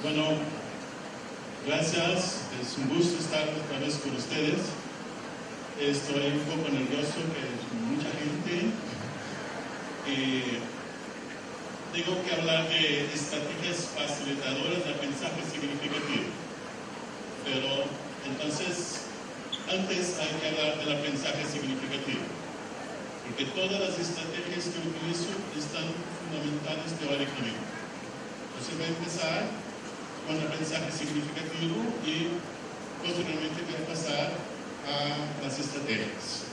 Bueno, gracias, es un gusto estar otra vez con ustedes. Estoy un poco nervioso, que es mucha gente. Tengo que hablar de estrategias facilitadoras de aprendizaje significativo. Pero entonces, antes hay que hablar del aprendizaje significativo. Porque todas las estrategias que utilizo están fundamentadas teóricamente. Entonces voy a empezar con el aprendizaje significativo y posteriormente voy a pasar a las estrategias.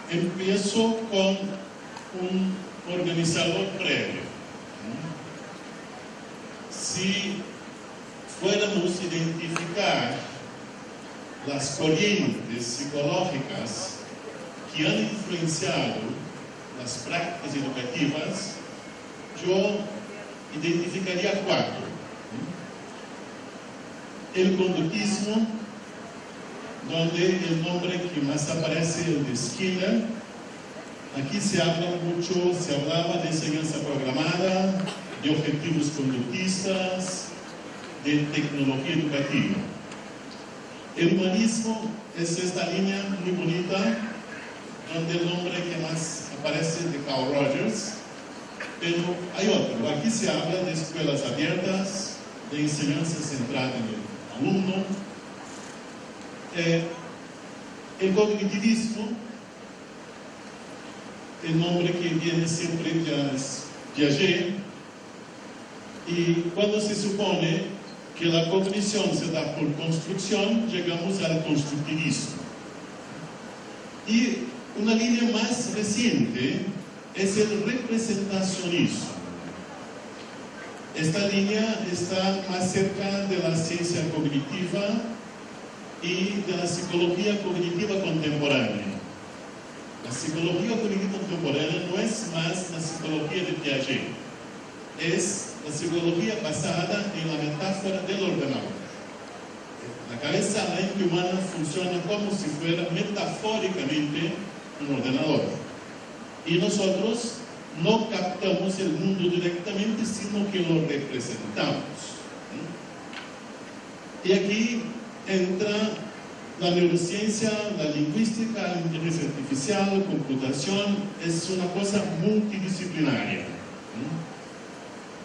Empiezo con un organizador previo. Si fuéramos a identificar las corrientes psicológicas que han influenciado las prácticas educativas, yo identificaría 4. El conductismo, donde el nombre que más aparece es el de Skinner. Aquí se hablaba de enseñanza programada, de objetivos conductistas, de tecnología educativa. El humanismo es esta línea muy bonita, donde el nombre que más aparece es de Carl Rogers. Pero hay otro. Aquí se habla de escuelas abiertas, de enseñanza centrada en el alumno. El cognitivismo, el nombre que viene siempre es Piaget, y cuando se supone que la cognición se da por construcción, llegamos al constructivismo. Y una línea más reciente es el representacionismo. Esta línea está más cerca de la ciencia cognitiva y de la psicología cognitiva contemporánea. La psicología cognitiva contemporánea no es más la psicología de Piaget, es la psicología basada en la metáfora del ordenador. La cabeza, la mente humana funciona como si fuera metafóricamente un ordenador. Y nosotros no captamos el mundo directamente, sino que lo representamos. Y aquí entra la neurociencia, la lingüística, la inteligencia artificial, la computación, es una cosa multidisciplinaria.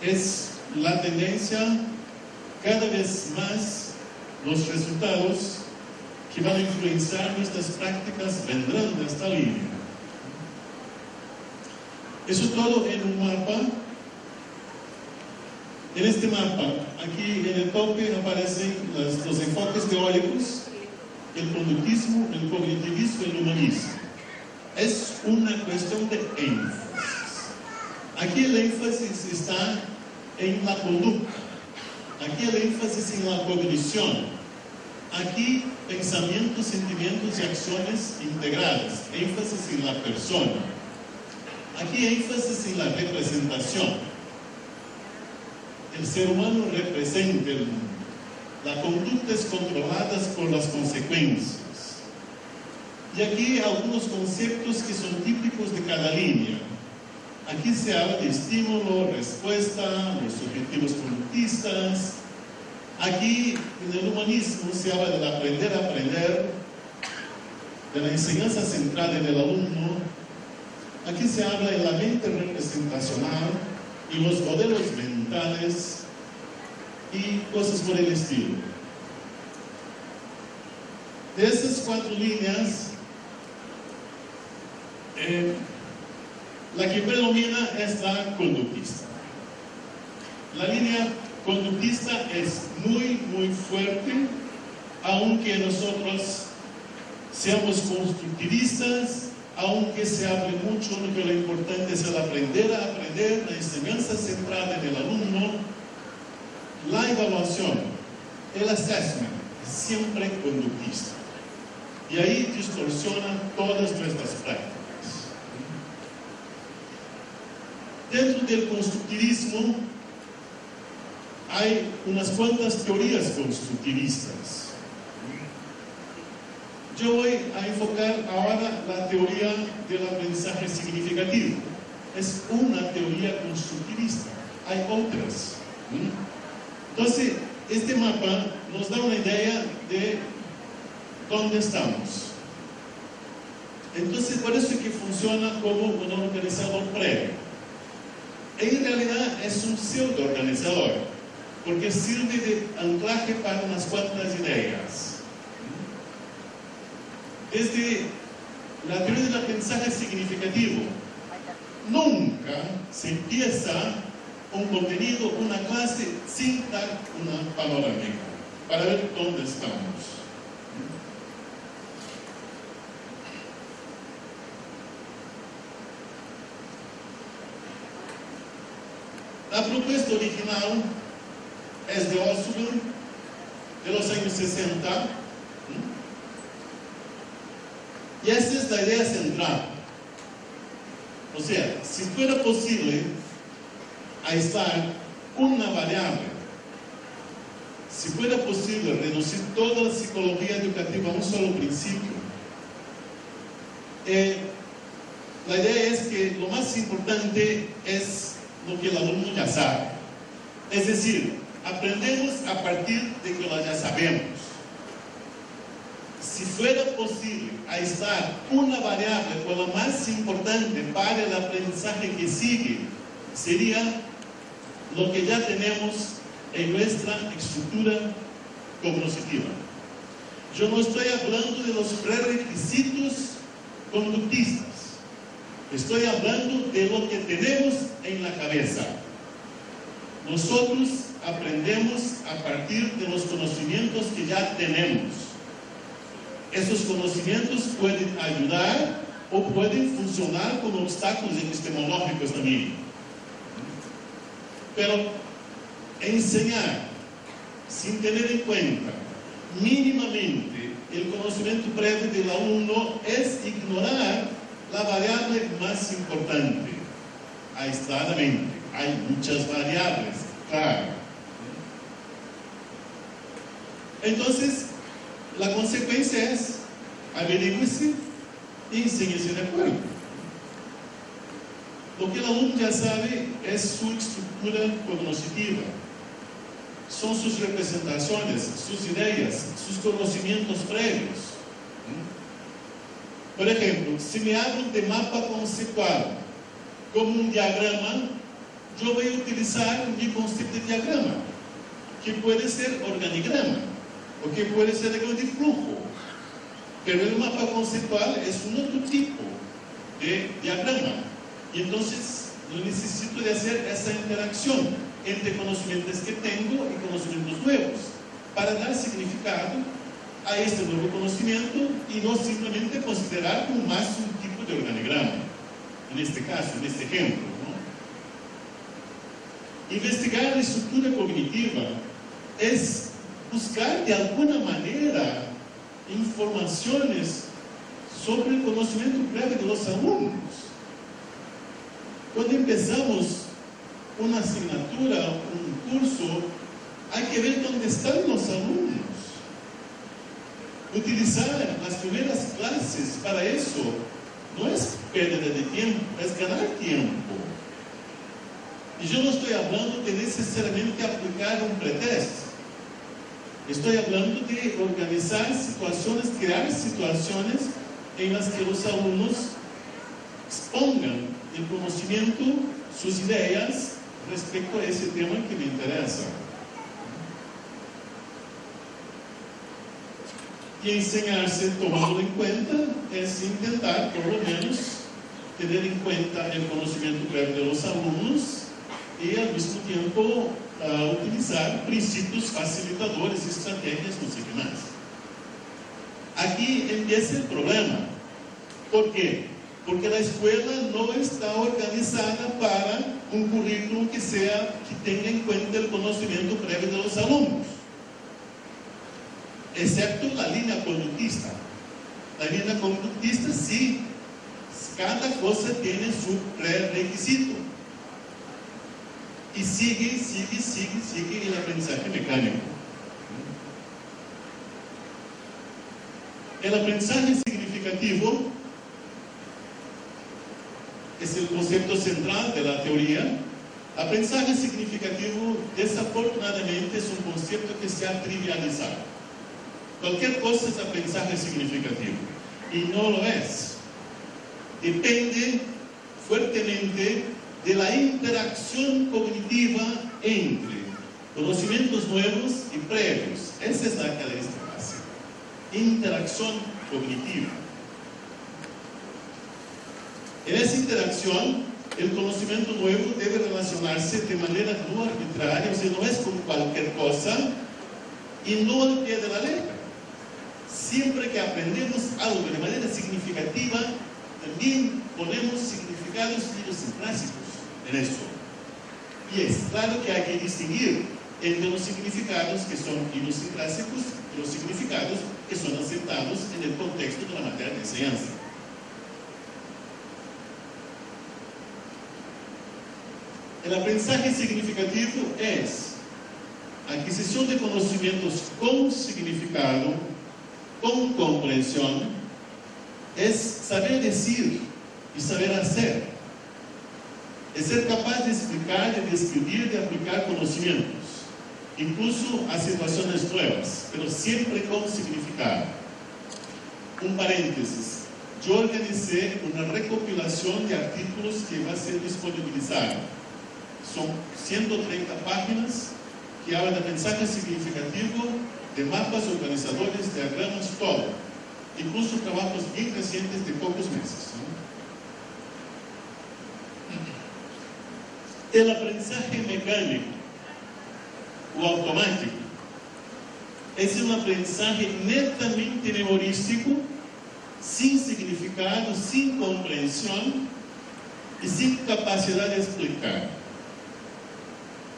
Es la tendencia, cada vez más los resultados que van a influenciar nuestras prácticas vendrán de esta línea. Eso todo en un mapa. En este mapa, aquí en el tope aparecen los enfoques teóricos, el conductismo, el cognitivismo y el humanismo. Es una cuestión de énfasis. Aquí el énfasis está en la conducta. Aquí el énfasis en la cognición. Aquí pensamientos, sentimientos y acciones integradas. Énfasis en la persona. Aquí énfasis en la representación. El ser humano representa el mundo. La conducta es controlada por las consecuencias. Y aquí hay algunos conceptos que son típicos de cada línea. Aquí se habla de estímulo, respuesta, los objetivos conductistas. Aquí en el humanismo se habla del aprender a aprender, de la enseñanza centrada en el alumno. Aquí se habla de la mente representacional y los modelos mentales y cosas por el estilo. De esas 4 líneas, La que predomina es la conductista. La línea conductista es muy, muy fuerte, aunque nosotros seamos constructivistas, aunque se hable mucho de que lo importante es el aprender a aprender, la enseñanza centrada en el alumno, la evaluación, el assessment, es siempre conductista. Y ahí distorsiona todas nuestras prácticas. Dentro del constructivismo hay unas cuantas teorías constructivistas. Yo voy a enfocar ahora la teoría del aprendizaje significativo. Es una teoría constructivista. Hay otras. Entonces, este mapa nos da una idea de dónde estamos. Entonces, por eso es que funciona como un organizador previo. En realidad es un pseudo organizador, porque sirve de anclaje para unas cuantas ideas. Desde la teoría del aprendizaje significativo, nunca se empieza un contenido, una clase, sin dar una panorámica, para ver dónde estamos. La propuesta original es de Oswald, de los años 60, y esa es la idea central. O sea, si fuera posible aislar una variable, si fuera posible reducir toda la psicología educativa a un solo principio, la idea es que lo más importante es lo que el alumno ya sabe. Es decir, aprendemos a partir de que lo ya sabemos. Si fuera posible aislar una variable o la más importante para el aprendizaje que sigue, sería lo que ya tenemos en nuestra estructura cognitiva. Yo no estoy hablando de los prerequisitos conductistas. Estoy hablando de lo que tenemos en la cabeza. Nosotros aprendemos a partir de los conocimientos que ya tenemos. Esos conocimientos pueden ayudar o pueden funcionar como obstáculos epistemológicos también. Pero enseñar sin tener en cuenta mínimamente el conocimiento previo del alumno es ignorar la variable más importante, aisladamente. Hay muchas variables, claro. Entonces, la consecuencia es averigüese y enséñese de acuerdo. Lo que el alumno ya sabe es su estructura cognitiva, son sus representaciones, sus ideas, sus conocimientos previos. Por ejemplo, si me hablo de mapa conceptual como un diagrama, yo voy a utilizar mi concepto de diagrama, que puede ser organigrama, o que puede ser de flujo. Pero el mapa conceptual es un otro tipo de diagrama. Y entonces yo necesito de hacer esa interacción entre conocimientos que tengo y conocimientos nuevos, para dar significado a este nuevo conocimiento y no simplemente considerar como más un tipo de organigrama, en este caso, en este ejemplo, ¿no? Investigar la estructura cognitiva es buscar de alguna manera informaciones sobre el conocimiento previo de los alumnos. Cuando empezamos una asignatura, un curso, hay que ver dónde están los alumnos. Utilizar las primeras clases para eso no es pérdida de tiempo, es ganar tiempo. Y yo no estoy hablando de necesariamente aplicar un pretexto. Estoy hablando de organizar situaciones, crear situaciones en las que los alumnos expongan el conocimiento, sus ideas respecto a ese tema que me interesa. Y enseñarse tomando en cuenta es intentar, por lo menos, tener en cuenta el conocimiento previo de los alumnos y al mismo tiempo utilizar principios facilitadores, estrategias, no sé qué más. Aquí empieza el problema. ¿Por qué? Porque la escuela no está organizada para un currículum que tenga en cuenta el conocimiento previo de los alumnos, excepto la línea conductista. La línea conductista sí, cada cosa tiene su prerequisito y sigue el aprendizaje mecánico. El aprendizaje significativo es el concepto central de la teoría. Aprendizaje significativo, desafortunadamente, es un concepto que se ha trivializado. Cualquier cosa es aprendizaje significativo, y no lo es. Depende fuertemente de la interacción cognitiva entre conocimientos nuevos y previos. Esa es la característica básica. Interacción cognitiva. En esa interacción, el conocimiento nuevo debe relacionarse de manera no arbitraria, o sea, no es con cualquier cosa y no al pie de la letra. Siempre que aprendemos algo de manera significativa, también ponemos significados idiosincrásicos en eso. Y es claro que hay que distinguir entre los significados que son idiosincrásicos y los significados que son aceptados en el contexto de la materia de enseñanza. El aprendizaje significativo es adquisición de conocimientos con significado, con comprensión, es saber decir y saber hacer, es ser capaz de explicar, de describir, de aplicar conocimientos, incluso a situaciones nuevas, pero siempre con significado. Un paréntesis, yo organicé una recopilación de artículos que va a ser disponibilizada. Son 130 páginas que hablan de aprendizaje significativo, de mapas organizadores, diagramas, todo. Incluso trabajos bien recientes de pocos meses, ¿no? El aprendizaje mecánico o automático es un aprendizaje netamente memorístico, sin significado, sin comprensión y sin capacidad de explicar.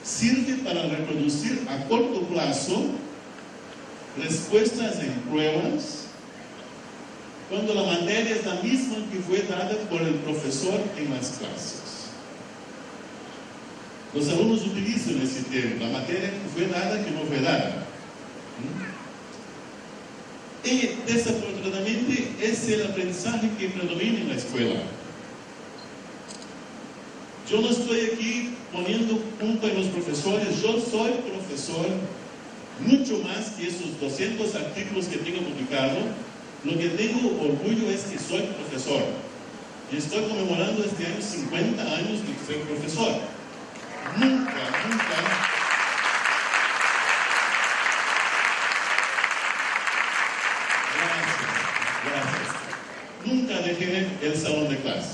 Sirve para reproducir a corto plazo respuestas en pruebas cuando la materia es la misma que fue dada por el profesor en las clases. Los alumnos utilizan ese término, la materia que fue dada, que no fue dada. Y desafortunadamente es el aprendizaje que predomina en la escuela. Yo no estoy aquí poniendo culpa en los profesores, yo soy profesor, mucho más que esos 200 artículos que tengo publicado. Lo que tengo orgullo es que soy profesor. Y estoy conmemorando este año 50 años de ser profesor. Nunca dejé el salón de clases.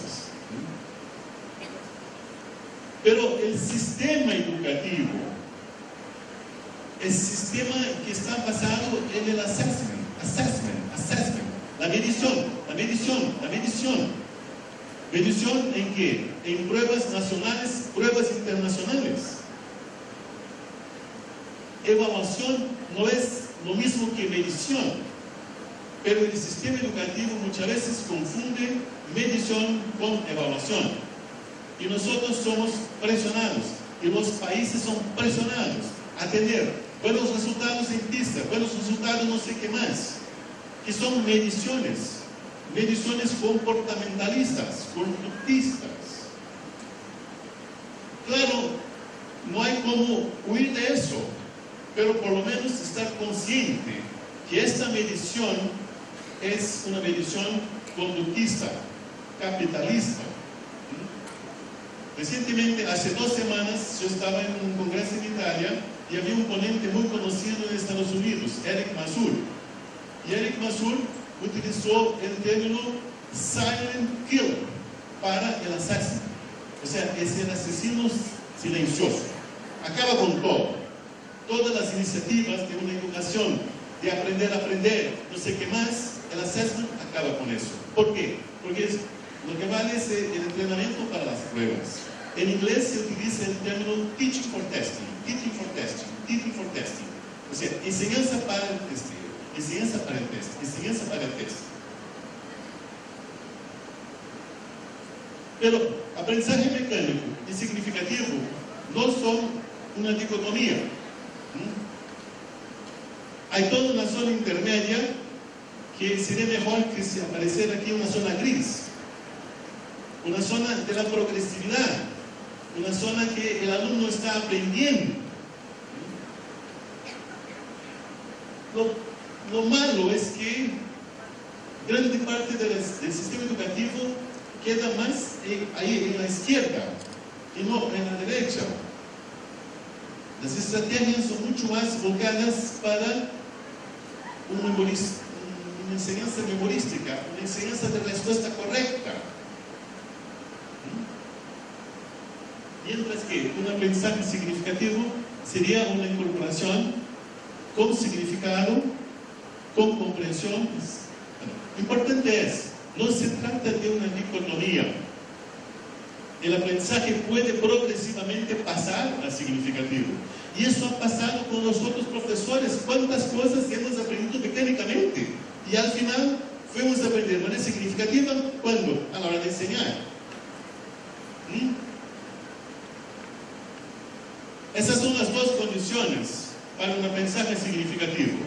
Pero el sistema educativo, el sistema que está basado en el assessment, la medición en qué? En pruebas nacionales, pruebas internacionales. Evaluación no es lo mismo que medición, pero el sistema educativo muchas veces confunde medición con evaluación. Y nosotros somos presionados, y los países son presionados a tener buenos resultados en pista, buenos resultados no sé qué más, que son mediciones comportamentalistas, conductistas. Claro, no hay como huir de eso, pero por lo menos estar consciente que esta medición es una medición conductista, capitalista. Recientemente, hace 2 semanas, yo estaba en un congreso en Italia y había un ponente muy conocido en Estados Unidos, Eric Mazur. Y Eric Mazur utilizó el término silent killer. para el asesino. O sea, es el asesino silencioso. Acaba con todo. Todas las iniciativas de una educación, de aprender a aprender, no sé qué más, el assessment acaba con eso. ¿Por qué? Porque lo que vale es el entrenamiento para las pruebas. En inglés se utiliza el término teaching for testing, teaching for testing, teaching for testing. O sea, enseñanza para el testeo, enseñanza para el test, enseñanza para el test. Pero aprendizaje mecánico y significativo no son una dicotomía. Hay toda una zona intermedia que sería mejor que se apareciera aquí una zona gris, una zona de la progresividad, una zona que el alumno está aprendiendo. Lo malo es que grande parte del sistema educativo queda más ahí en la izquierda y no en la derecha. Las estrategias son mucho más volcadas para una enseñanza memorística, una enseñanza de respuesta correcta. Mientras que un aprendizaje significativo sería una incorporación con significado, con comprensión. Lo importante es, no se trata de una dicotomía. El aprendizaje puede progresivamente pasar al significativo. Y eso ha pasado con los otros profesores. ¿Cuántas cosas hemos aprendido mecánicamente? Y al final fuimos a aprender de manera significativa, ¿cuándo? A la hora de enseñar. Esas son las dos condiciones para un aprendizaje significativo.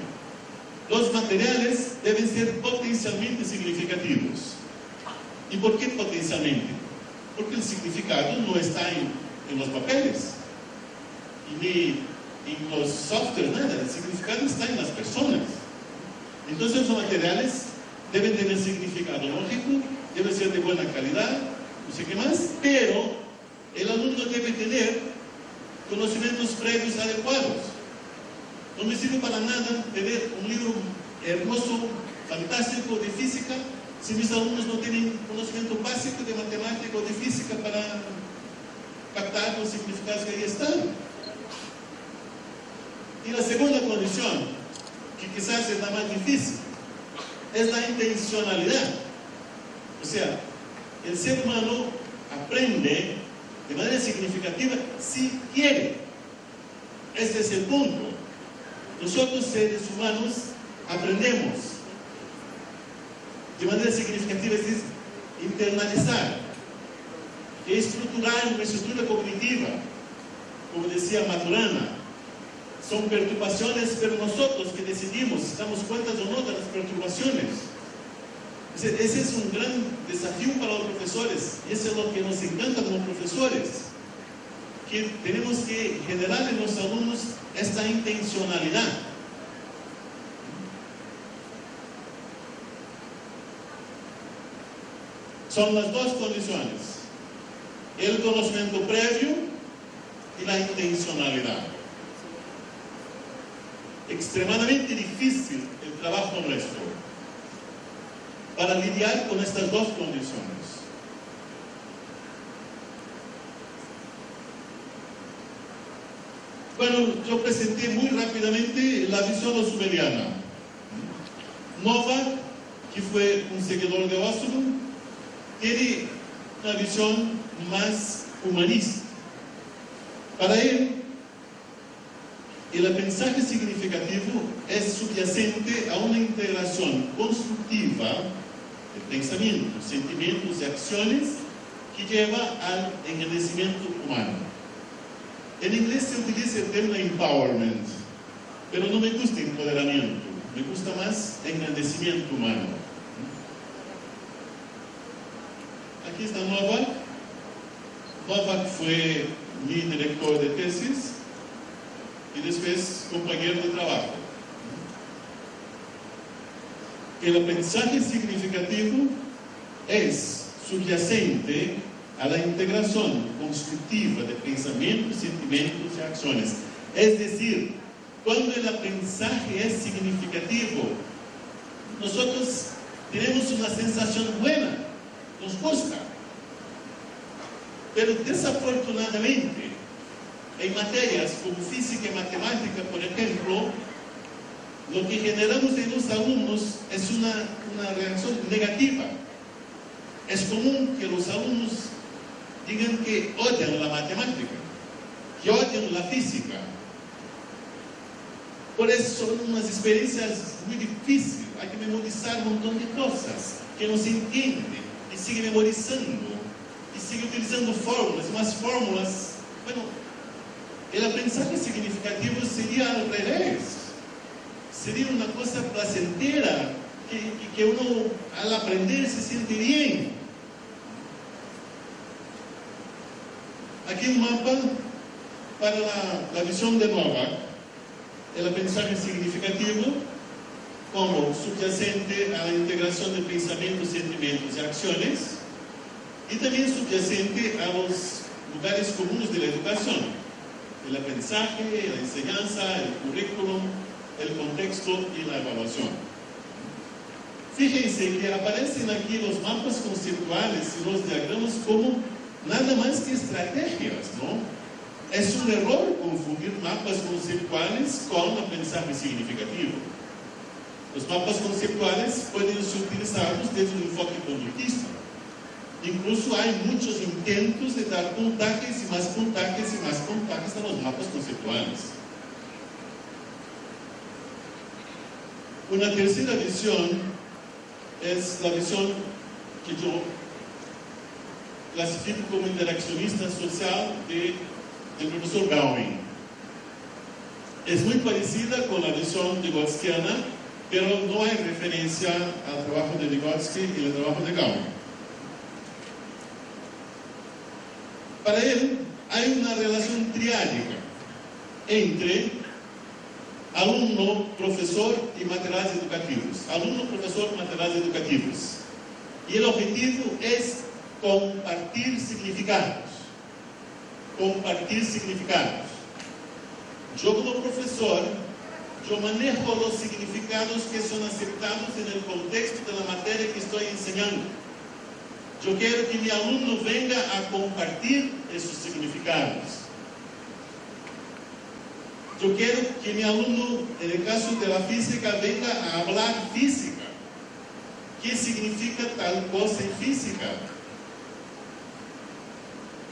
Los materiales deben ser potencialmente significativos. ¿Y por qué potencialmente? Porque el significado no está en los papeles, ni en los software, nada. El significado está en las personas. Entonces los materiales deben tener significado lógico, deben ser de buena calidad, no sé qué más, pero el alumno debe tener conocimientos previos adecuados. No me sirve para nada tener un libro hermoso, fantástico de física, si mis alumnos no tienen conocimiento básico de matemática o de física para captar los significados que ahí están. Y la segunda condición, que quizás es la más difícil, es la intencionalidad. O sea, el ser humano aprende de manera significativa si quiere. Este es el punto. Nosotros, seres humanos, aprendemos de manera significativa, es decir, internalizar, estructurar nuestra estructura cognitiva, como decía Maturana. Son perturbaciones, pero nosotros que decidimos, damos cuenta o no de las perturbaciones. Ese es un gran desafío para los profesores, y eso es lo que nos encanta como profesores, que tenemos que generar en los alumnos esta intencionalidad. Son las dos condiciones: el conocimiento previo y la intencionalidad. Extremadamente difícil el trabajo nuestro para lidiar con estas dos condiciones. Bueno, yo presenté muy rápidamente la visión osubeliana. Novak, que fue un seguidor de Osubel, tiene una visión más humanista. Para él, el aprendizaje significativo es subyacente a una integración constructiva de pensamientos, sentimientos y acciones que lleva al engrandecimiento humano. En inglés se utiliza el término empowerment, pero no me gusta empoderamiento, me gusta más engrandecimiento humano. Aquí está Novak. Novak fue mi director de tesis y después compañero de trabajo. El aprendizaje significativo es subyacente a la integración constructiva de pensamientos, sentimientos y acciones. Es decir, cuando el aprendizaje es significativo, nosotros tenemos una sensación buena, nos gusta. Pero desafortunadamente, en materias como física y matemática, por ejemplo, lo que generamos en los alumnos es una reacción negativa. Es común que los alumnos digan que odian la matemática, que odian la física. Por eso son unas experiencias muy difíciles. Hay que memorizar un montón de cosas que no se entiende, y sigue memorizando, y sigue utilizando fórmulas, más fórmulas. Bueno, el aprendizaje significativo sería al revés. Sería una cosa placentera, que uno al aprender se siente bien. Aquí un mapa para la visión de Novak. El aprendizaje significativo como subyacente a la integración de pensamientos, sentimientos y acciones, y también subyacente a los lugares comunes de la educación: el aprendizaje, la enseñanza, el currículum, el contexto y la evaluación. Fíjense que aparecen aquí los mapas conceptuales y los diagramas como nada más que estrategias, ¿no? Es un error confundir mapas conceptuales con aprendizaje significativo. Los mapas conceptuales pueden ser utilizados desde un enfoque conductista. Incluso hay muchos intentos de dar puntajes y más puntajes y más puntajes a los mapas conceptuales. Una tercera visión es la visión que yo clasifico como interaccionista social del profesor Gowing. Es muy parecida con la visión vygotskiana, pero no hay referencia al trabajo de Vygotsky y al trabajo de Gowing. Para él hay una relación triádica entre alumno, profesor y materiales educativos. Alumno, profesor, materiales educativos. Y el objetivo es compartir significados. Compartir significados. Yo como profesor, yo manejo los significados que son aceptados en el contexto de la materia que estoy enseñando. Yo quiero que mi alumno venga a compartir esos significados. Yo quiero que mi alumno, en el caso de la física, venga a hablar física. ¿Qué significa tal cosa en física?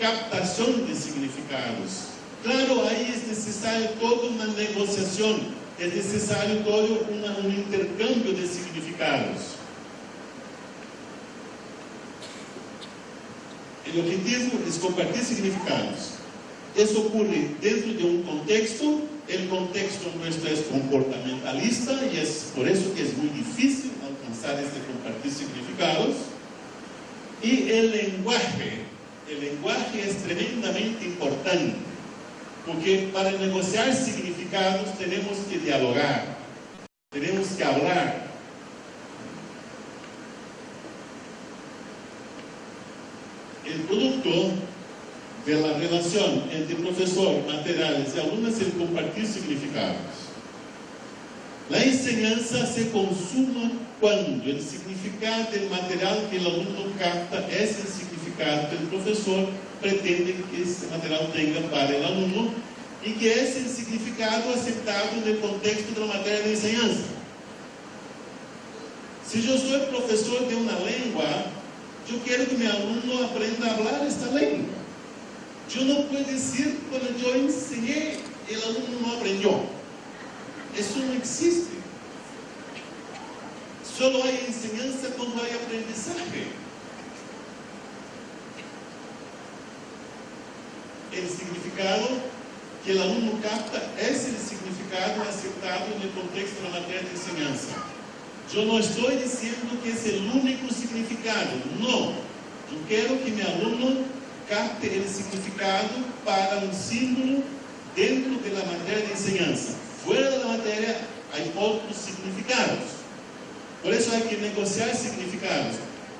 Captación de significados. Claro, ahí es necesario toda una negociación, es necesario todo un intercambio de significados. El objetivo es compartir significados. Eso ocurre dentro de un contexto. El contexto nuestro es comportamentalista y es por eso que es muy difícil alcanzar este compartir significados. Y el lenguaje es tremendamente importante, porque para negociar significados tenemos que dialogar, tenemos que hablar. El producto de la relación entre profesor, materiales y alumnos es el compartir significados. La enseñanza se consuma cuando el significado del material que el alumno capta es el significado que el profesor pretende que ese material tenga para el alumno y que es el significado aceptado en el contexto de la materia de enseñanza. Si yo soy profesor de una lengua, yo quiero que mi alumno aprenda a hablar esta lengua. Yo no puedo decir, cuando yo enseñé, el alumno no aprendió. Eso no existe. Solo hay enseñanza cuando hay aprendizaje. El significado que el alumno capta es el significado aceptado en el contexto de la materia de enseñanza. Yo no estoy diciendo que es el único significado, no. Yo quiero que mi alumno capte el significado para un símbolo dentro de la materia de enseñanza. Fuera de la materia hay otros significados. Por eso hay que negociar significados.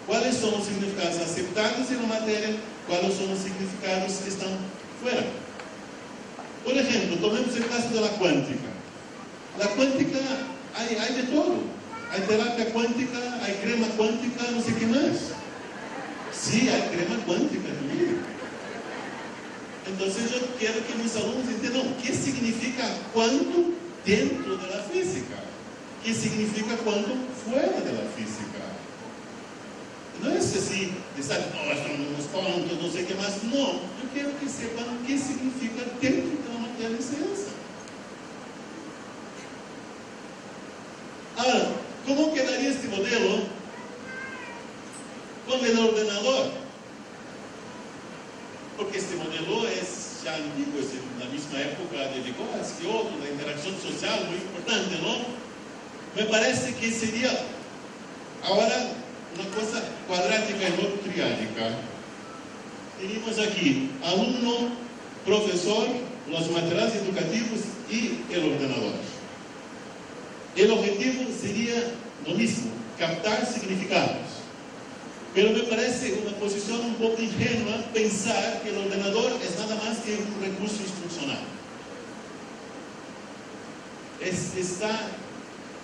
¿Cuáles son los significados aceptados en la materia? ¿Cuáles son los significados que están fuera? Por ejemplo, tomemos el caso de la cuántica. La cuántica hay de todo. Hay terapia cuántica, hay crema cuántica, no sé qué más. Sí, hay crema cuántica también. Entonces yo quiero que mis alumnos entiendan qué significa cuánto dentro de la física, qué significa cuánto fuera de la física. No es así, de estar, no, esto no es cuánto, no sé qué más. No, yo quiero que sepan qué significa dentro de la materia de ciencia. Ahora, ¿cómo quedaría este modelo con el ordenador? Porque este modelo es ya antiguo, es en la misma época de Vygotsky, otro, la interacción social muy importante, ¿no? Me parece que sería ahora una cosa cuadrática y no triádica. Tenemos aquí alumno, profesor, los materiales educativos y el ordenador. El objetivo sería lo mismo, captar significados. Pero me parece una posición un poco ingenua pensar que el ordenador es nada más que un recurso instruccional. Está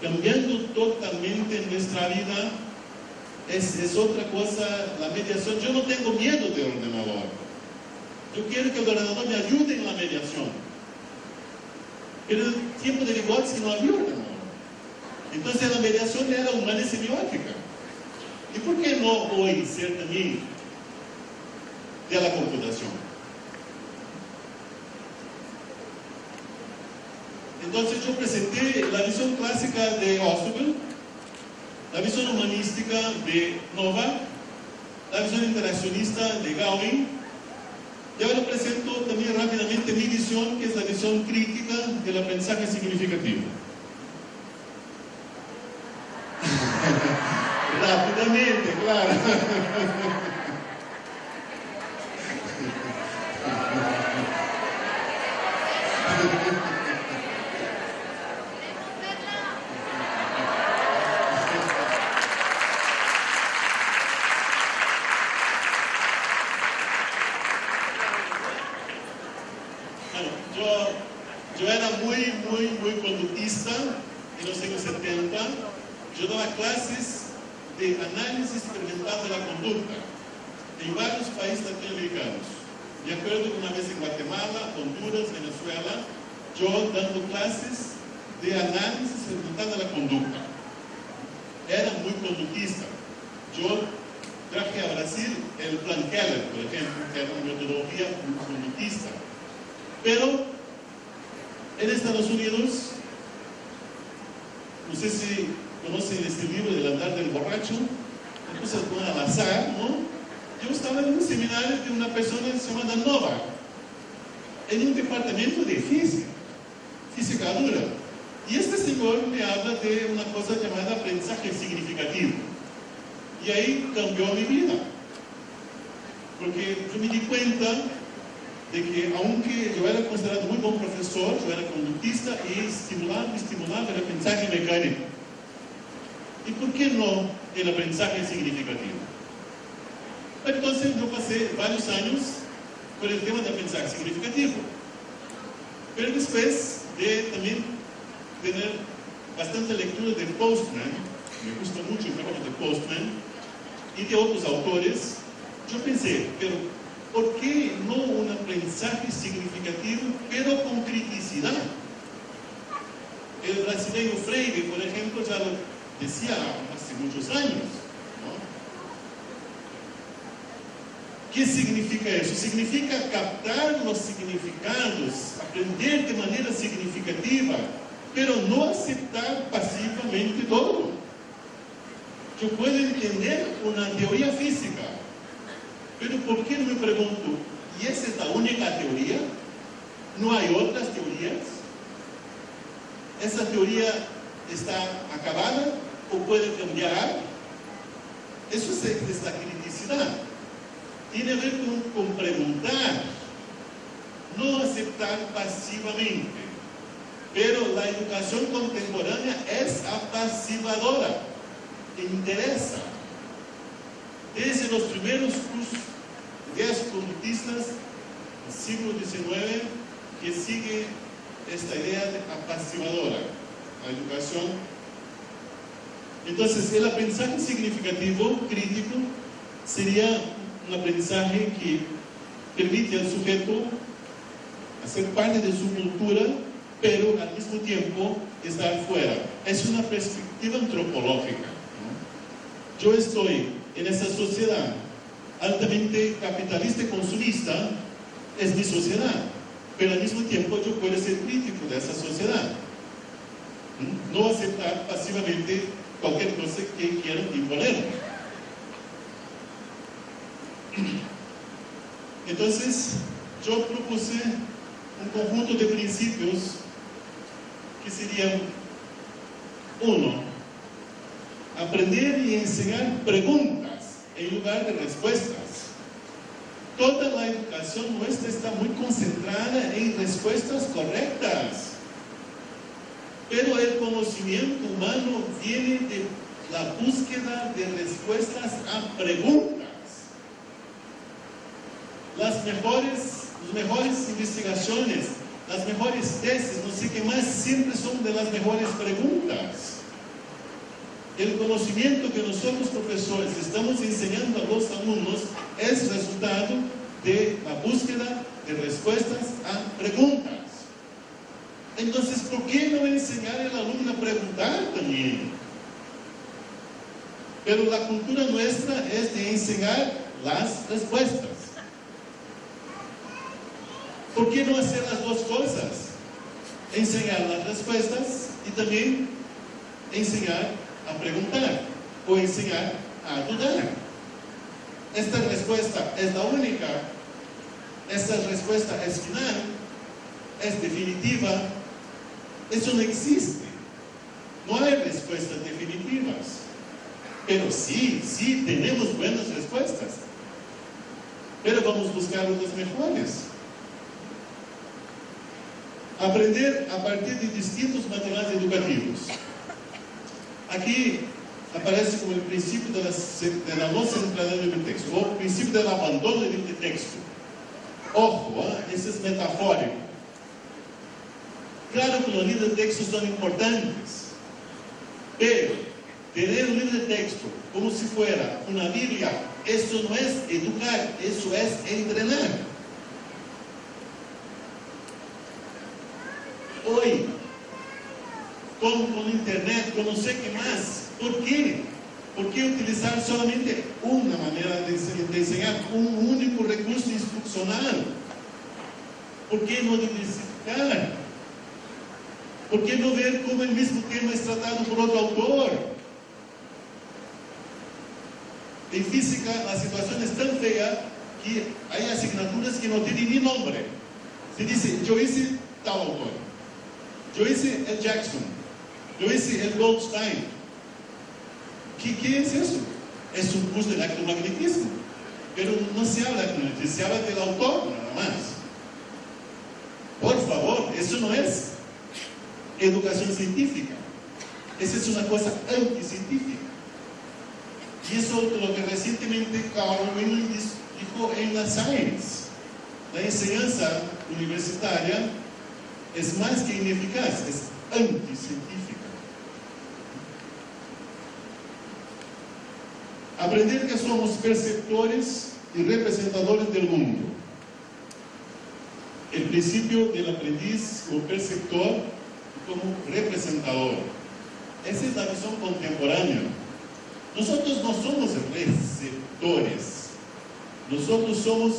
cambiando totalmente nuestra vida. Es otra cosa, la mediación. Yo no tengo miedo del ordenador. Yo quiero que el ordenador me ayude en la mediación. Pero en el tiempo de Vygotsky no había ordenador. Entonces la mediación era humana y semiótica. ¿Y por qué no hoy ser también de la computación? Entonces yo presenté la visión clásica de Ausubel, la visión humanística de Novak, la visión interaccionista de Gowing, y ahora presento también rápidamente mi visión, que es la visión crítica del aprendizaje significativo. Rápidamente, claro. Bueno, yo era muy conductista en los años 70. Yo daba clases de análisis experimental de la conducta en varios países latinoamericanos. Me acuerdo que una vez en Guatemala, Honduras, Venezuela, yo dando clases de análisis experimental de la conducta. Era muy conductista. Yo traje a Brasil el Plan Keller, por ejemplo, que era una metodología conductista. Pero en Estados Unidos, no sé si conocen este libro del andar del borracho, entonces con al azar, ¿no? Yo estaba en un seminario de una persona llamada Novak, en un departamento de física dura. Y este señor me habla de una cosa llamada aprendizaje significativo. Y ahí cambió mi vida. Porque yo me di cuenta de que aunque yo era considerado muy buen profesor, yo era conductista y estimulaba el aprendizaje mecánico. ¿Y por qué no el aprendizaje significativo? Entonces yo pasé varios años con el tema de aprendizaje significativo. Pero después de también tener bastante lectura de Postman, me gusta mucho el trabajo de Postman, y de otros autores, yo pensé, pero ¿por qué no un aprendizaje significativo, pero con criticidad? El brasileño Freire, por ejemplo, ya lo decía hace muchos años, ¿no? ¿Qué significa eso? Significa captar los significados, aprender de manera significativa, pero no aceptar pasivamente todo. Yo puedo entender una teoría física, pero ¿por qué no me pregunto, ¿y esa es la única teoría? ¿No hay otras teorías? ¿Esa teoría está acabada o puede cambiar? Eso es la criticidad. Tiene que ver con preguntar, no aceptar pasivamente. Pero la educación contemporánea es apaciguadora, interesa. Desde los primeros cursos de ideas conductistas del siglo XIX, que sigue esta idea de apaciguadora, la educación. Entonces, el aprendizaje significativo, crítico, sería un aprendizaje que permite al sujeto hacer parte de su cultura, pero al mismo tiempo estar fuera. Es una perspectiva antropológica, ¿no? Yo estoy en esa sociedad altamente capitalista y consumista, es mi sociedad, pero al mismo tiempo yo puedo ser crítico de esa sociedad. No aceptar pasivamente cualquier cosa que quieran imponerme. Entonces, yo propuse un conjunto de principios que serían: 1. Aprender y enseñar preguntas en lugar de respuestas. Toda la educación nuestra está muy concentrada en respuestas correctas, pero el conocimiento humano viene de la búsqueda de respuestas a preguntas. Las mejores investigaciones, las mejores tesis, no sé qué más, siempre son de las mejores preguntas. El conocimiento que nosotros profesores estamos enseñando a los alumnos es resultado de la búsqueda de respuestas a preguntas. Entonces, ¿por qué no enseñar al alumno a preguntar también? Pero la cultura nuestra es de enseñar las respuestas. ¿Por qué no hacer las dos cosas? Enseñar las respuestas y también enseñar a preguntar o enseñar a dudar. Esta respuesta es la única, esta respuesta es final, es definitiva. Eso no existe. No hay respuestas definitivas. Pero sí tenemos buenas respuestas. Pero vamos a buscar las mejores. Aprender a partir de distintos materiales educativos. Aquí aparece como el principio de la no centralidad del texto, o el principio del abandono del texto. Ojo, eso es metafórico. Claro que los libros de texto son importantes, pero tener un libro de texto como si fuera una Biblia, eso no es educar, eso es entrenar. Hoy, con internet, con no sé qué más, ¿por qué? ¿Por qué utilizar solamente una manera de enseñar, un único recurso instruccional? ¿Por qué no diversificar? ¿Por qué no ver cómo el mismo tema es tratado por otro autor? En física la situación es tan fea que hay asignaturas que no tienen ni nombre. Se dice, yo hice tal autor, yo hice el Jackson, yo hice el Goldstein. ¿Qué es eso? Es un curso de electromagnetismo, pero no se habla de electromagnetismo, se habla del autor nada más. Por favor, eso no es educación científica. Esa es una cosa anticientífica. Y eso es lo que recientemente Carl Whelan dijo en la Science. La enseñanza universitaria es más que ineficaz, es anticientífica. Aprender que somos perceptores y representadores del mundo. El principio del aprendiz como perceptor y como representador. Esa es la visión contemporánea. Nosotros no somos receptores, nosotros somos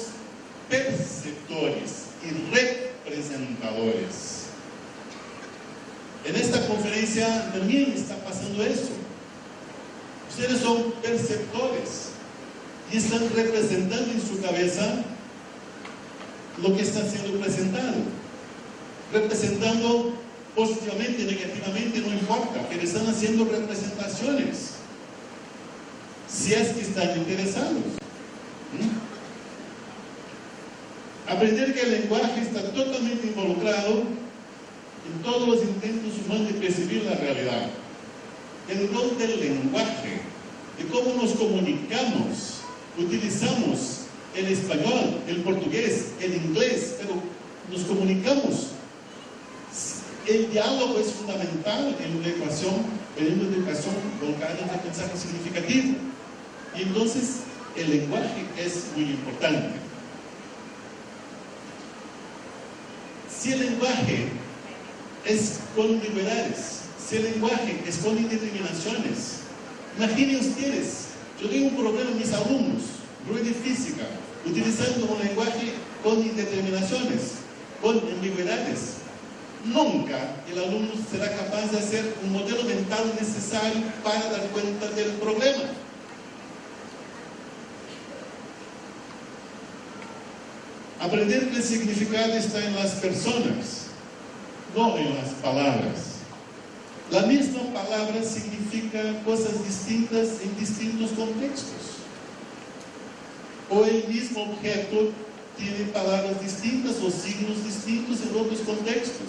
perceptores y representadores. En esta conferencia también está pasando eso. Ustedes son perceptores y están representando en su cabeza lo que está siendo presentado. Representando positivamente, negativamente, no importa, pero están haciendo representaciones. Si es que están interesados. Aprender que el lenguaje está totalmente involucrado en todos los intentos humanos de percibir la realidad. El rol del lenguaje, de cómo nos comunicamos, utilizamos el español, el portugués, el inglés, pero nos comunicamos. El diálogo es fundamental en una educación volcada en el mensaje significativo. Y entonces el lenguaje es muy importante. Si el lenguaje es con liberales, si el lenguaje es con indeterminaciones, imaginen ustedes, yo tengo un problema en mis alumnos, rueda de física, utilizando un lenguaje con indeterminaciones, con ambigüedades. Nunca el alumno será capaz de hacer un modelo mental necesario para dar cuenta del problema. Aprender que el significado está en las personas, no en las palabras. La misma palabra significa cosas distintas en distintos contextos. O el mismo objeto tiene palabras distintas o signos distintos en otros contextos.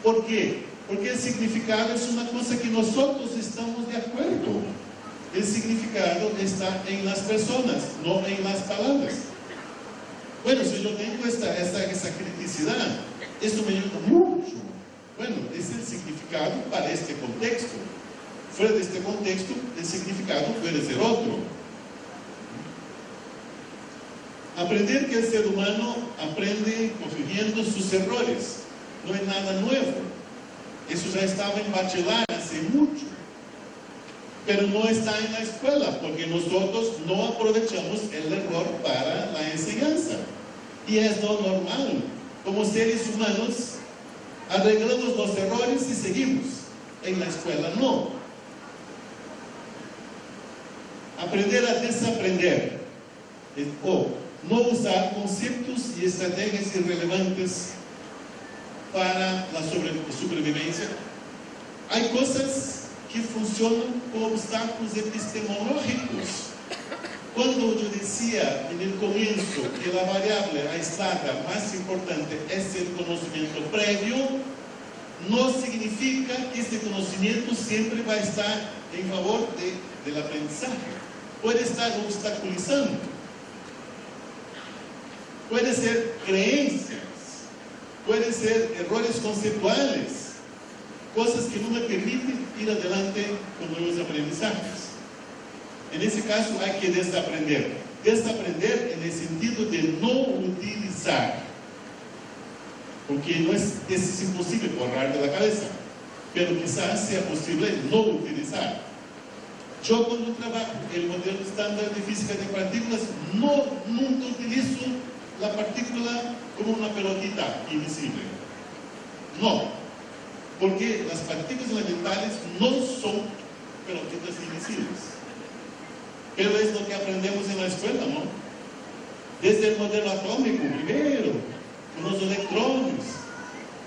¿Por qué? Porque el significado es una cosa que nosotros estamos de acuerdo. El significado está en las personas, no en las palabras. Bueno, si yo tengo esa criticidad, esto me ayuda mucho. Bueno, es el significado para este contexto. Fuera de este contexto, el significado puede ser otro. Aprender que el ser humano aprende corrigiendo sus errores. No es nada nuevo. Eso ya estaba en bachiller hace mucho. Pero no está en la escuela, porque nosotros no aprovechamos el error para la enseñanza. Y es lo normal. Como seres humanos, arreglamos los errores y seguimos. En la escuela no. Aprender a desaprender. O no usar conceptos y estrategias irrelevantes para la supervivencia. Hay cosas que funcionan como obstáculos epistemológicos. Cuando yo decía en el comienzo que la variable aislada más importante es el conocimiento previo, no significa que este conocimiento siempre va a estar en favor del aprendizaje. Puede estar obstaculizando. Puede ser creencias, puede ser errores conceptuales, cosas que no me permiten ir adelante con nuevos aprendizajes. En ese caso hay que desaprender. Desaprender en el sentido de no utilizar, porque no es imposible borrar de la cabeza, pero quizás sea posible no utilizar. Yo cuando trabajo el modelo estándar de física de partículas, nunca utilizo la partícula como una pelotita invisible. No, porque las partículas elementales no son pelotitas invisibles. Pero es lo que aprendemos en la escuela, ¿no? Desde el modelo atómico, primero, con los electrones.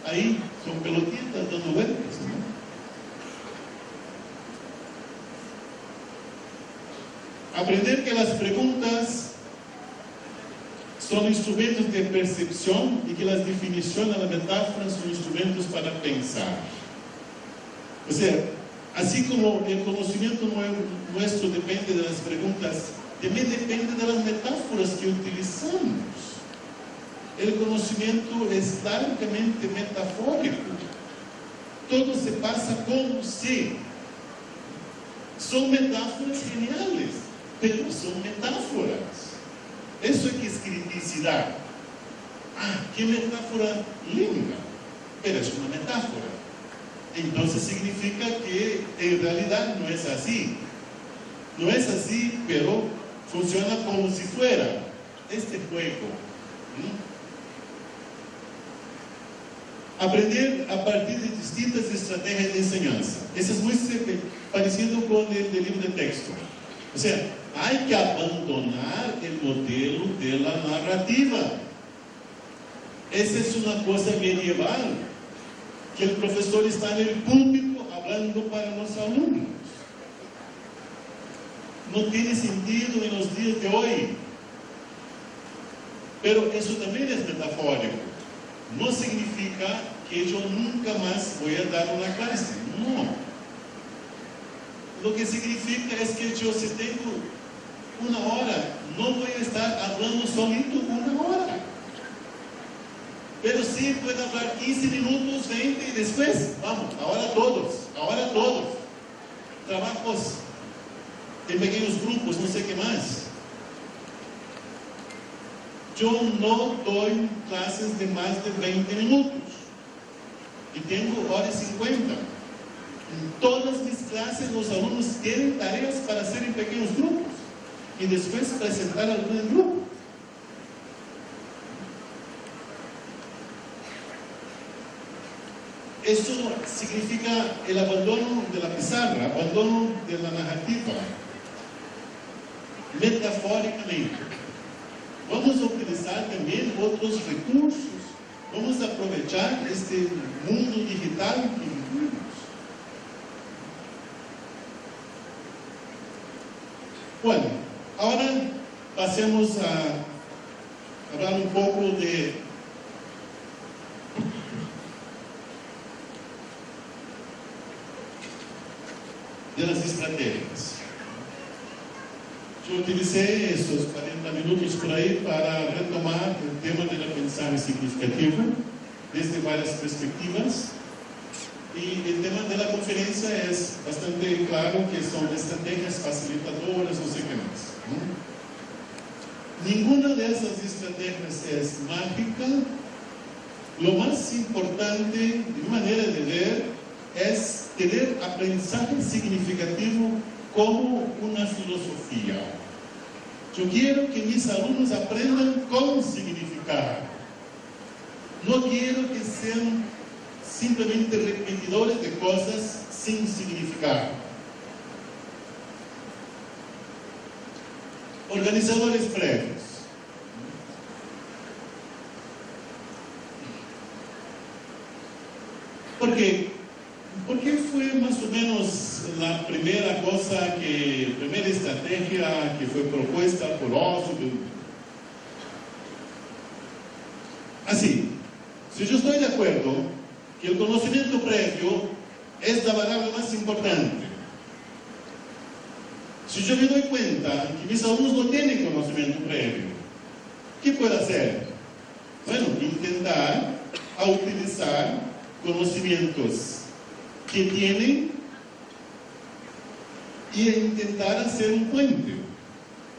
Ahí son pelotitas dando vueltas, ¿no? Aprender que las preguntas son instrumentos de percepción y que las definiciones, las metáforas son instrumentos para pensar. O sea, así como el conocimiento nuestro depende de las preguntas, también depende de las metáforas que utilizamos. El conocimiento es largamente metafórico. Todo se pasa como si. Son metáforas geniales, pero son metáforas. Eso es criticidad. Ah, qué metáfora linda, pero es una metáfora. Entonces significa que en realidad no es así. No es así, pero funciona como si fuera este juego. Aprender a partir de distintas estrategias de enseñanza. Eso es muy parecido con el libro de texto. O sea, hay que abandonar el modelo de la narrativa. Esa es una cosa medieval, que el profesor está en el púlpito hablando para los alumnos. No tiene sentido en los días de hoy. Pero eso también es metafórico. No significa que yo nunca más voy a dar una clase. No. Lo que significa es que yo, si tengo una hora, no voy a estar hablando solito una hora. Pero sí puedo hablar 15 minutos, 20 y después, vamos, ahora todos. Trabajos en pequeños grupos, no sé qué más. Yo no doy clases de más de 20 minutos. tengo hora y 50. En todas mis clases los alumnos tienen tareas para hacer en pequeños grupos y después presentar algo en grupo. Eso significa el abandono de la pizarra, abandono de la narrativa. Metafóricamente, vamos a utilizar también otros recursos. Vamos a aprovechar este mundo digital que vivimos. Bueno, ahora pasemos a hablar un poco de las estrategias. Yo utilicé esos 40 minutos por ahí para retomar el tema del aprendizaje significativo desde varias perspectivas. Y el tema de la conferencia es bastante claro que son estrategias facilitadoras, no sé qué más, ¿no? Ninguna de esas estrategias es mágica. Lo más importante, de mi manera de ver, es tener aprendizaje significativo como una filosofía. Yo quiero que mis alumnos aprendan con significado. No quiero que sean simplemente repetidores de cosas sin significado. Organizadores previos. ¿Por qué fue más o menos la primera estrategia que fue propuesta por Oswald? Así, si yo estoy de acuerdo que el conocimiento previo es la variable más importante, si yo me doy cuenta que mis alumnos no tienen conocimiento previo, ¿qué puedo hacer? Bueno, intentar utilizar conocimientos que tienen y intentar hacer un puente,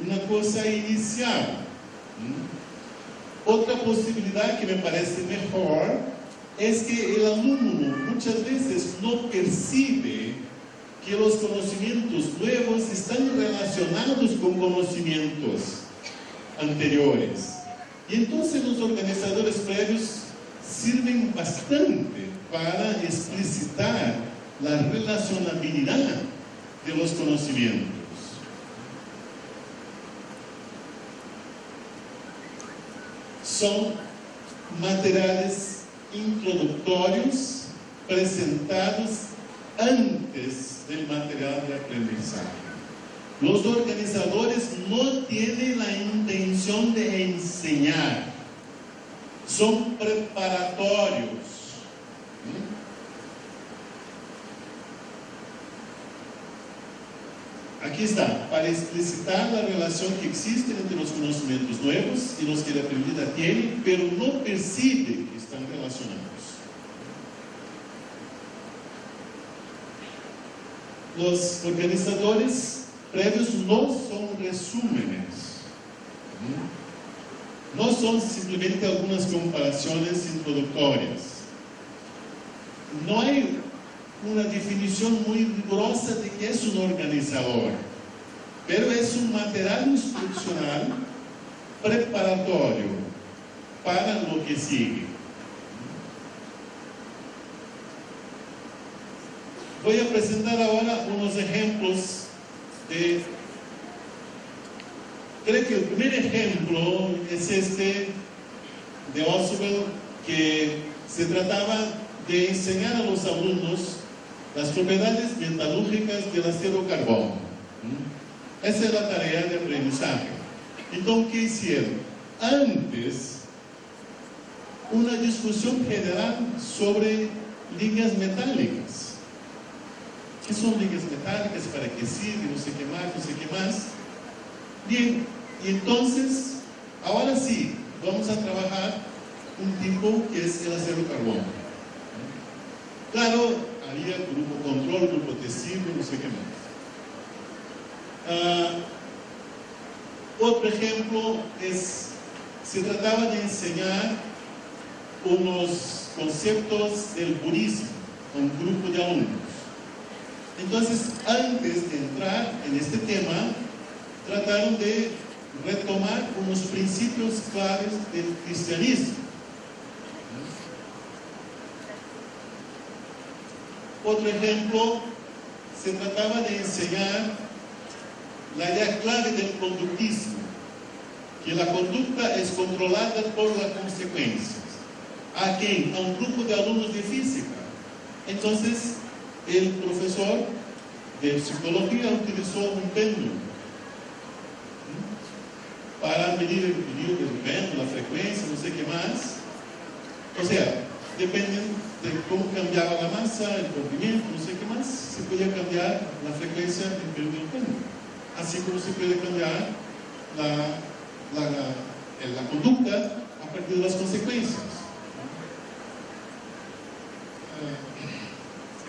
una cosa inicial. Otra posibilidad que me parece mejor es que el alumno muchas veces no percibe que los conocimientos nuevos están relacionados con conocimientos anteriores. Y entonces los organizadores previos sirven bastante para explicitar la relacionabilidad de los conocimientos. Son materiales introductorios presentados antes del material de aprendizaje. Los organizadores no tienen la intención de enseñar, son preparatorios. Aquí está, para explicitar la relación que existe entre los conocimientos nuevos y los que la aprendida tiene, pero no percibe que están relacionados. Los organizadores previos no son resúmenes, no son simplemente algunas comparaciones introductorias. No hay una definición muy rigurosa de qué es un organizador, pero es un material instruccional preparatorio para lo que sigue. Voy a presentar ahora unos ejemplos de... Creo que el primer ejemplo es este de Oswald, que se trataba de enseñar a los alumnos las propiedades metalúrgicas del acero carbón. Esa es la tarea de aprendizaje. Entonces, ¿qué hicieron? Antes, una discusión general sobre ligas metálicas. ¿Qué son ligas metálicas? ¿Para qué sirven? No sé qué más, no sé qué más. Bien, y entonces, ahora sí, vamos a trabajar un tipo que es el acero carbón. Claro, había grupo control, grupo testigo, no sé qué más. Otro ejemplo es, se trataba de enseñar unos conceptos del budismo con un grupo de alumnos. Entonces, antes de entrar en este tema, trataron de retomar unos principios claves del cristianismo. Otro ejemplo, se trataba de enseñar la idea clave del conductismo, que la conducta es controlada por las consecuencias. ¿A quién? A un grupo de alumnos de física. Entonces, el profesor de psicología utilizó un péndulo para medir el brillo del péndulo, la frecuencia, no sé qué más. O sea, depende de cómo cambiaba la masa, el comprimento, no sé qué más, se podía cambiar la frecuencia del péndulo. Así como se puede cambiar la conducta a partir de las consecuencias.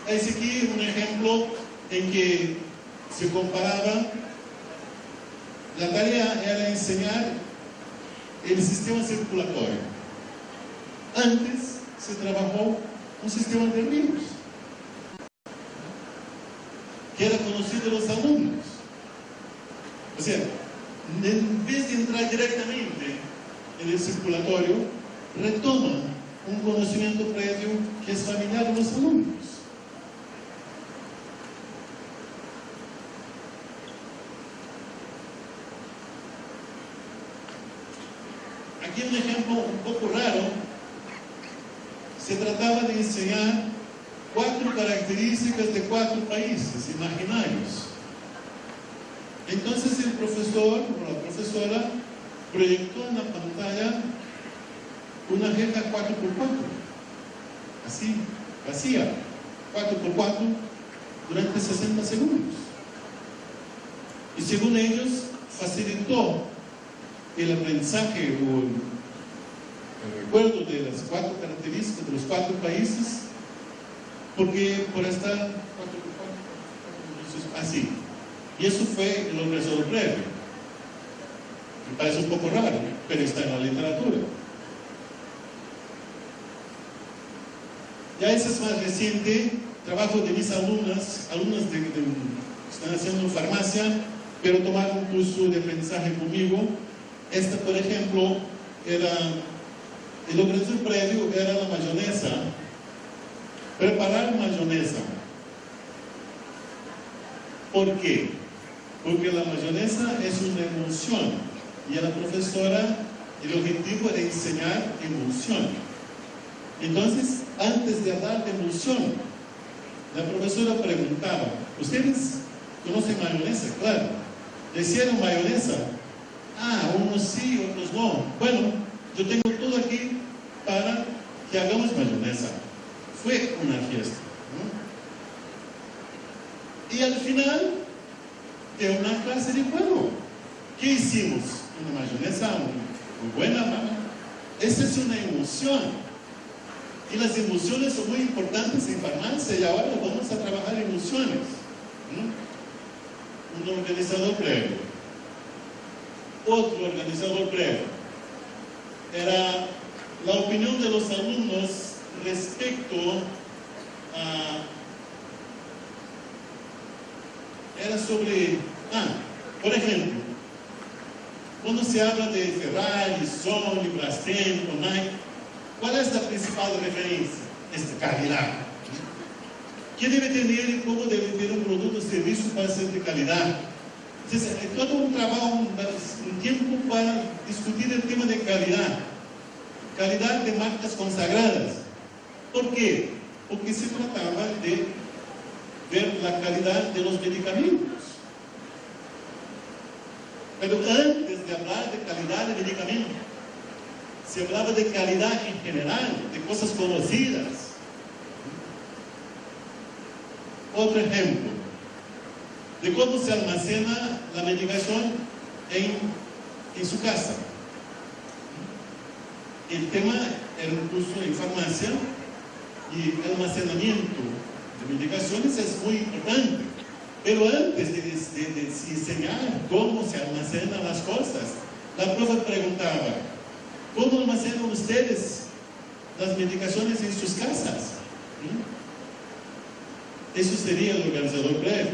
Es aquí un ejemplo en que se comparaba, la tarea era enseñar el sistema circulatorio. Antes se trabajó un sistema de ríos, que era conocido de los alumnos. O sea, en vez de entrar directamente en el circulatorio, retoman un conocimiento previo que es familiar a los alumnos. Aquí un ejemplo un poco raro. Se trataba de enseñar 4 características de 4 países imaginarios. Entonces el profesor o la profesora proyectó en la pantalla una reja 4x4, así, vacía, 4x4 durante 60 segundos. Y según ellos, facilitó el aprendizaje o el recuerdo de las 4 características de los 4 países, porque por estar 4x4, así. Y eso fue el organizador previo. Me parece un poco raro, pero está en la literatura. Ya ese es más reciente, trabajo de mis alumnas que están haciendo farmacia, pero tomaron un curso de aprendizaje conmigo. Esta, por ejemplo, era, el organizador previo era la mayonesa, preparar mayonesa. ¿Por qué? Porque la mayonesa es una emulsión y a la profesora el objetivo era enseñar emulsión. Entonces, antes de hablar de emulsión, la profesora preguntaba: ¿ustedes conocen mayonesa? Claro. ¿Decían mayonesa? Ah, unos sí, otros no. Bueno, yo tengo todo aquí para que hagamos mayonesa. Fue una fiesta, ¿no? Y al final de una clase de juego, ¿qué hicimos? Una mayonesa muy buena, ¿no? Esa es una emoción. Y las emociones son muy importantes en farmacia y ahora vamos a trabajar emociones, ¿no? Un organizador previo. Otro organizador previo era la opinión de los alumnos respecto a... Era sobre... por ejemplo, cuando se habla de Ferrari, Sony, Brastemp, Nike, ¿cuál es la principal referencia? Es de calidad. ¿Qué debe tener y cómo debe tener un producto o servicio para ser de calidad? Entonces, hay todo un trabajo, un tiempo para discutir el tema de calidad. Calidad de marcas consagradas. ¿Por qué? Porque se trataba de ver la calidad de los medicamentos. Pero antes de hablar de calidad de medicamentos, se hablaba de calidad en general, de cosas conocidas. Otro ejemplo, de cómo se almacena la medicación en su casa. El tema era un curso en farmacia y el almacenamiento de medicaciones es muy importante. Pero antes de enseñar cómo se almacenan las cosas, la profe preguntaba: ¿cómo almacenan ustedes las medicaciones en sus casas. Eso sería el organizador breve.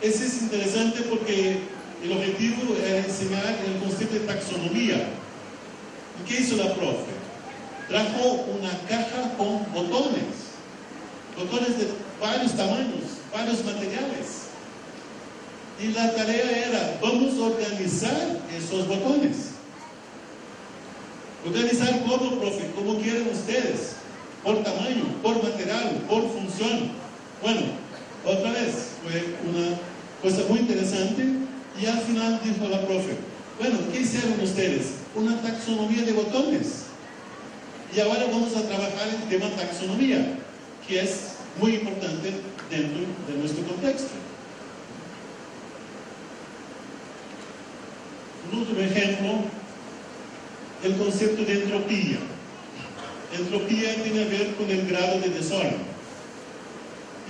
Ese es interesante porque el objetivo era enseñar el concepto de taxonomía. ¿Y qué hizo la profe? Trajo una caja con botones de varios tamaños, varios materiales. Y la tarea era, vamos a organizar esos botones. ¿Organizar cómo, profe? ¿Cómo quieren ustedes? Por tamaño, por material, por función. Bueno, otra vez, fue una cosa muy interesante. Y al final dijo la profe, bueno, ¿qué hicieron ustedes? Una taxonomía de botones. Y ahora vamos a trabajar el tema taxonomía, que es muy importante dentro de nuestro contexto. Un último ejemplo, el concepto de entropía. Entropía tiene que ver con el grado de desorden.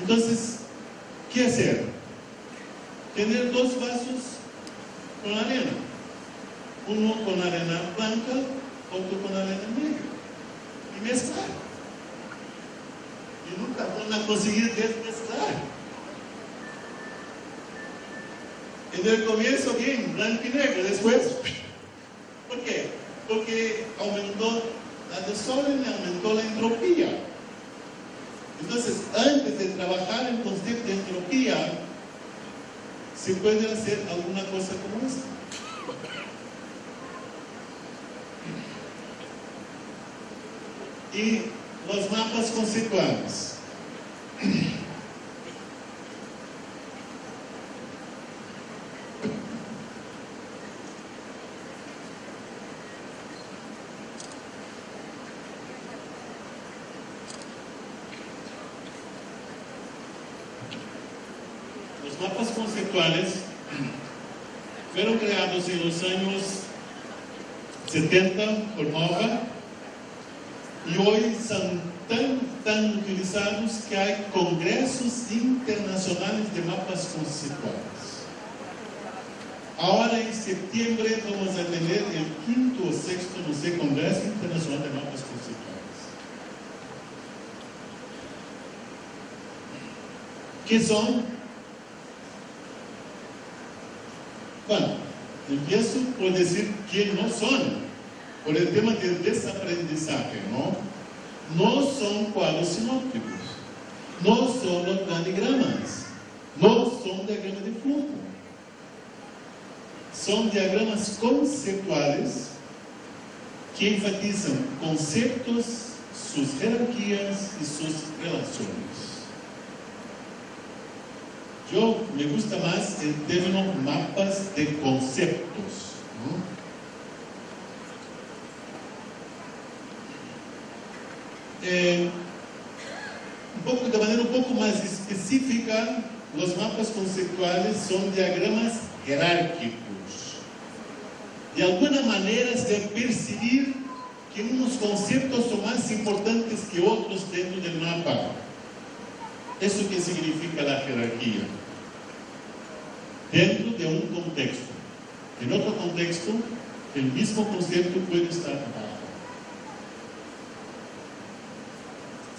Entonces, ¿qué hacer? Tener dos vasos con arena. Uno con arena blanca, otro con arena negra. Y mezclar. Y nunca van a conseguir desmezclar. En el comienzo bien, blanco y negro, después, ¿por qué? Porque aumentó la desorden, aumentó la entropía. Entonces, antes de trabajar el concepto de entropía, se puede hacer alguna cosa como esta. Y los mapas conceptuales. Los mapas conceptuales fueron creados en los años 70 por Mova y hoy son tan utilizados que hay congresos internacionales de mapas conceptuales. Ahora en septiembre vamos a tener el 5º o 6º, no sé, Congreso Internacional de Mapas Conceptuales. ¿Qué son? Bueno, empiezo por decir que no son, por el tema del desaprendizaje, ¿no? No son cuadros sinópticos, no son los planigramas, no son diagramas de flujo. Son diagramas conceptuales que enfatizan conceptos, sus jerarquías y sus relaciones. Yo me gusta más el término mapas de conceptos, ¿no? De manera un poco más específica, los mapas conceptuales son diagramas jerárquicos. De alguna manera se percibir que unos conceptos son más importantes que otros dentro del mapa. ¿Eso qué significa la jerarquía? Dentro de un contexto. En otro contexto, el mismo concepto puede estar abajo.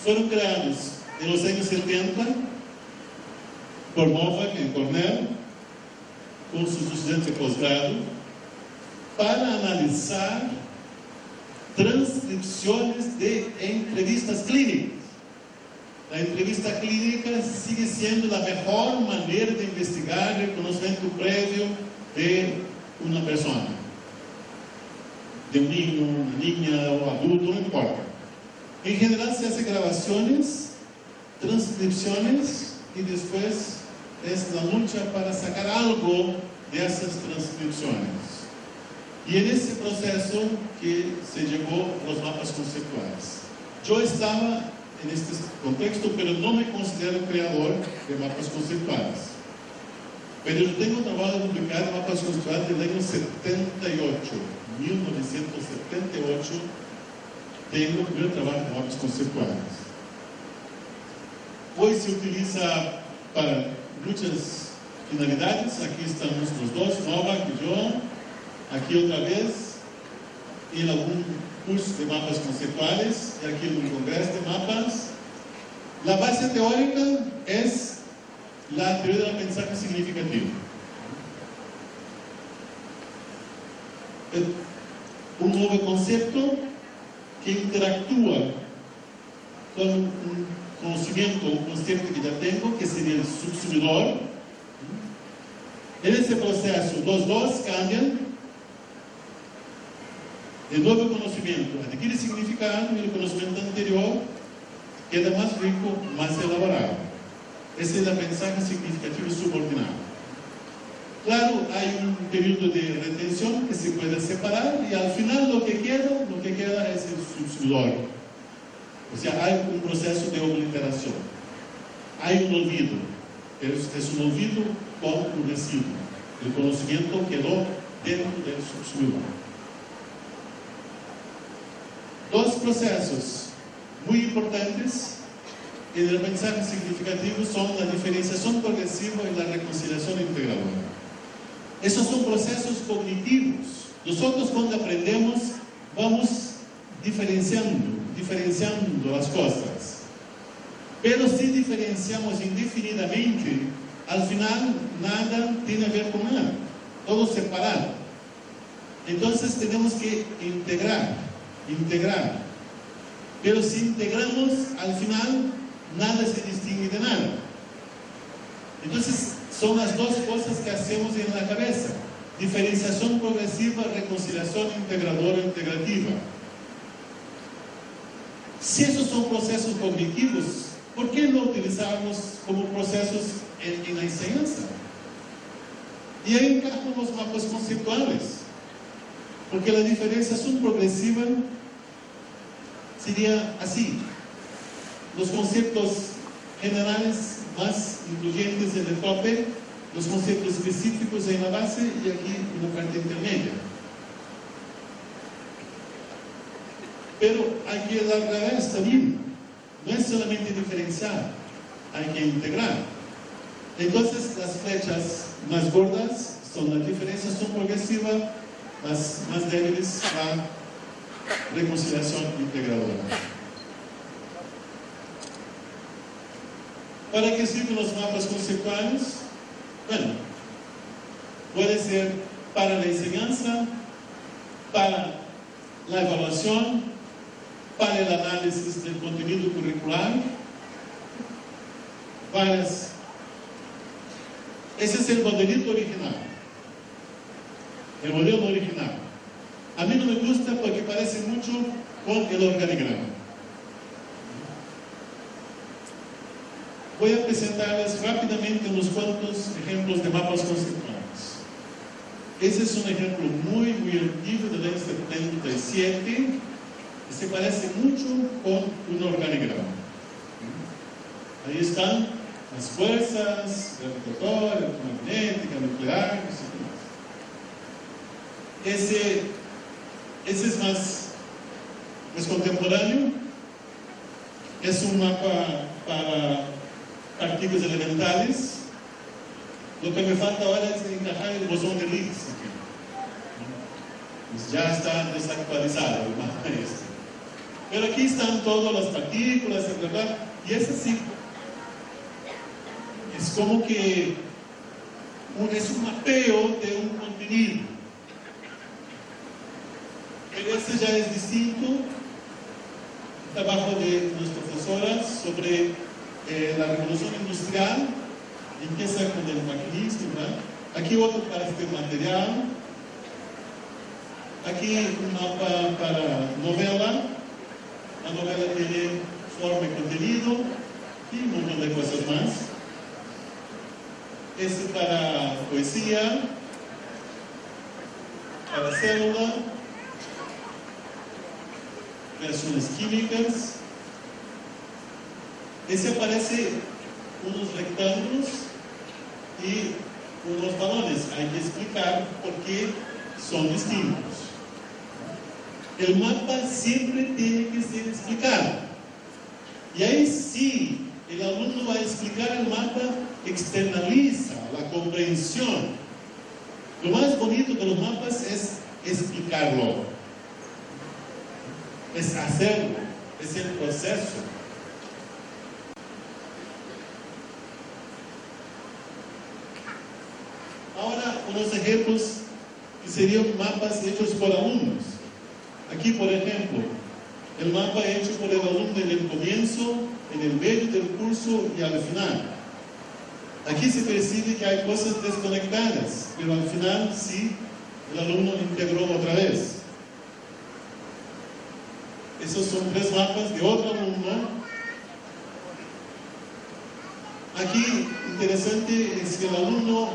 Fueron creados en los años 70 por Novak en Cornell, con sus estudiantes de posgrado, para analizar transcripciones de entrevistas clínicas. La entrevista clínica sigue siendo la mejor manera de investigar el conocimiento previo de una persona, de un niño, una niña o adulto, no importa. En general se hacen grabaciones, transcripciones y después es la lucha para sacar algo de esas transcripciones. Y en ese proceso que se llegó a los mapas conceptuales. Yo estaba en este contexto, pero no me considero creador de mapas conceptuales. Pero yo tengo trabajo publicado en mapas conceptuales del año 78, 1978, tengo el primer trabajo de mapas conceptuales. Hoy se utiliza para muchas finalidades. Aquí están nuestros dos, Novak y yo. Aquí otra vez, en algún curso de mapas conceptuales, y aquí en un congreso de mapas. La base teórica es la teoría del mensaje significativo. Un nuevo concepto que interactúa con un conocimiento, un concepto que ya tengo, que sería el subsumidor. En ese proceso, los dos cambian. El nuevo conocimiento adquiere significado y el conocimiento anterior queda más rico, más elaborado. Ese es el mensaje significativo subordinado. Claro, hay un periodo de retención que se puede separar y al final lo que queda es el subsumidor. O sea, hay un proceso de obliteración. Hay un olvido, pero es un olvido con un residuo. El conocimiento quedó dentro del subsumidor. Dos procesos muy importantes en el mensaje significativo son la diferenciación progresiva y la reconciliación integradora. Esos son procesos cognitivos. Nosotros cuando aprendemos vamos diferenciando las cosas. Pero si diferenciamos indefinidamente, al final nada tiene a ver con nada. Todo separado. Entonces tenemos que integrar. Pero si integramos, al final nada se distingue de nada. Entonces son las dos cosas que hacemos en la cabeza: diferenciación progresiva, reconciliación integradora, integrativa. Si esos son procesos cognitivos, ¿por qué no utilizarlos como procesos en la enseñanza? Y ahí encajan los mapas conceptuales, porque la diferenciación progresiva sería así: los conceptos generales más incluyentes en el tope, los conceptos específicos en la base y aquí una parte intermedia. Pero hay que ir al revés también. No es solamente diferenciar, hay que integrar. Entonces las flechas más gordas son la diferenciación progresiva, las más débiles la reconciliación integradora. ¿Para qué sirven los mapas conceptuales? Bueno, puede ser para la enseñanza, para la evaluación, para el análisis del contenido curricular, ese es el modelito original, el modelo original. A mí no me gusta porque parece mucho con el organigrama. Voy a presentarles rápidamente unos cuantos ejemplos de mapas conceptuales. Ese es un ejemplo muy antiguo del año 77, que se parece mucho con un organigrama. Ahí están las fuerzas gravitatorias, electromagnética, nuclear, ese es más contemporáneo. Es un mapa para partículas elementales. Lo que me falta ahora es encajar el bosón de Higgs aquí. Pues ya está desactualizado el mapa este. Pero aquí están todas las partículas, ¿verdad? Y es así. Es como que es un mapeo de un contenido. Pero este ya es distinto. Trabajo de nuestras profesoras sobre la revolución industrial. Empieza con el maquinismo, ¿verdad? Aquí otro para este material. Aquí un mapa para novela. La novela tiene forma y contenido y un montón de cosas más. Este para poesía, para célula, reacciones químicas. Ese aparece unos rectángulos y unos balones. Hay que explicar por qué son distintos. El mapa siempre tiene que ser explicado. Y ahí sí, el alumno va a explicar el mapa, externaliza la comprensión. Lo más bonito de los mapas es explicarlo. es hacerlo, es el proceso. Ahora, unos ejemplos que serían mapas hechos por alumnos. Aquí, por ejemplo, el mapa hecho por el alumno en el comienzo, en el medio del curso y al final. Aquí se percibe que hay cosas desconectadas, pero al final sí, el alumno integró otra vez. Esos son 3 mapas de otro alumno. Aquí, interesante es que el alumno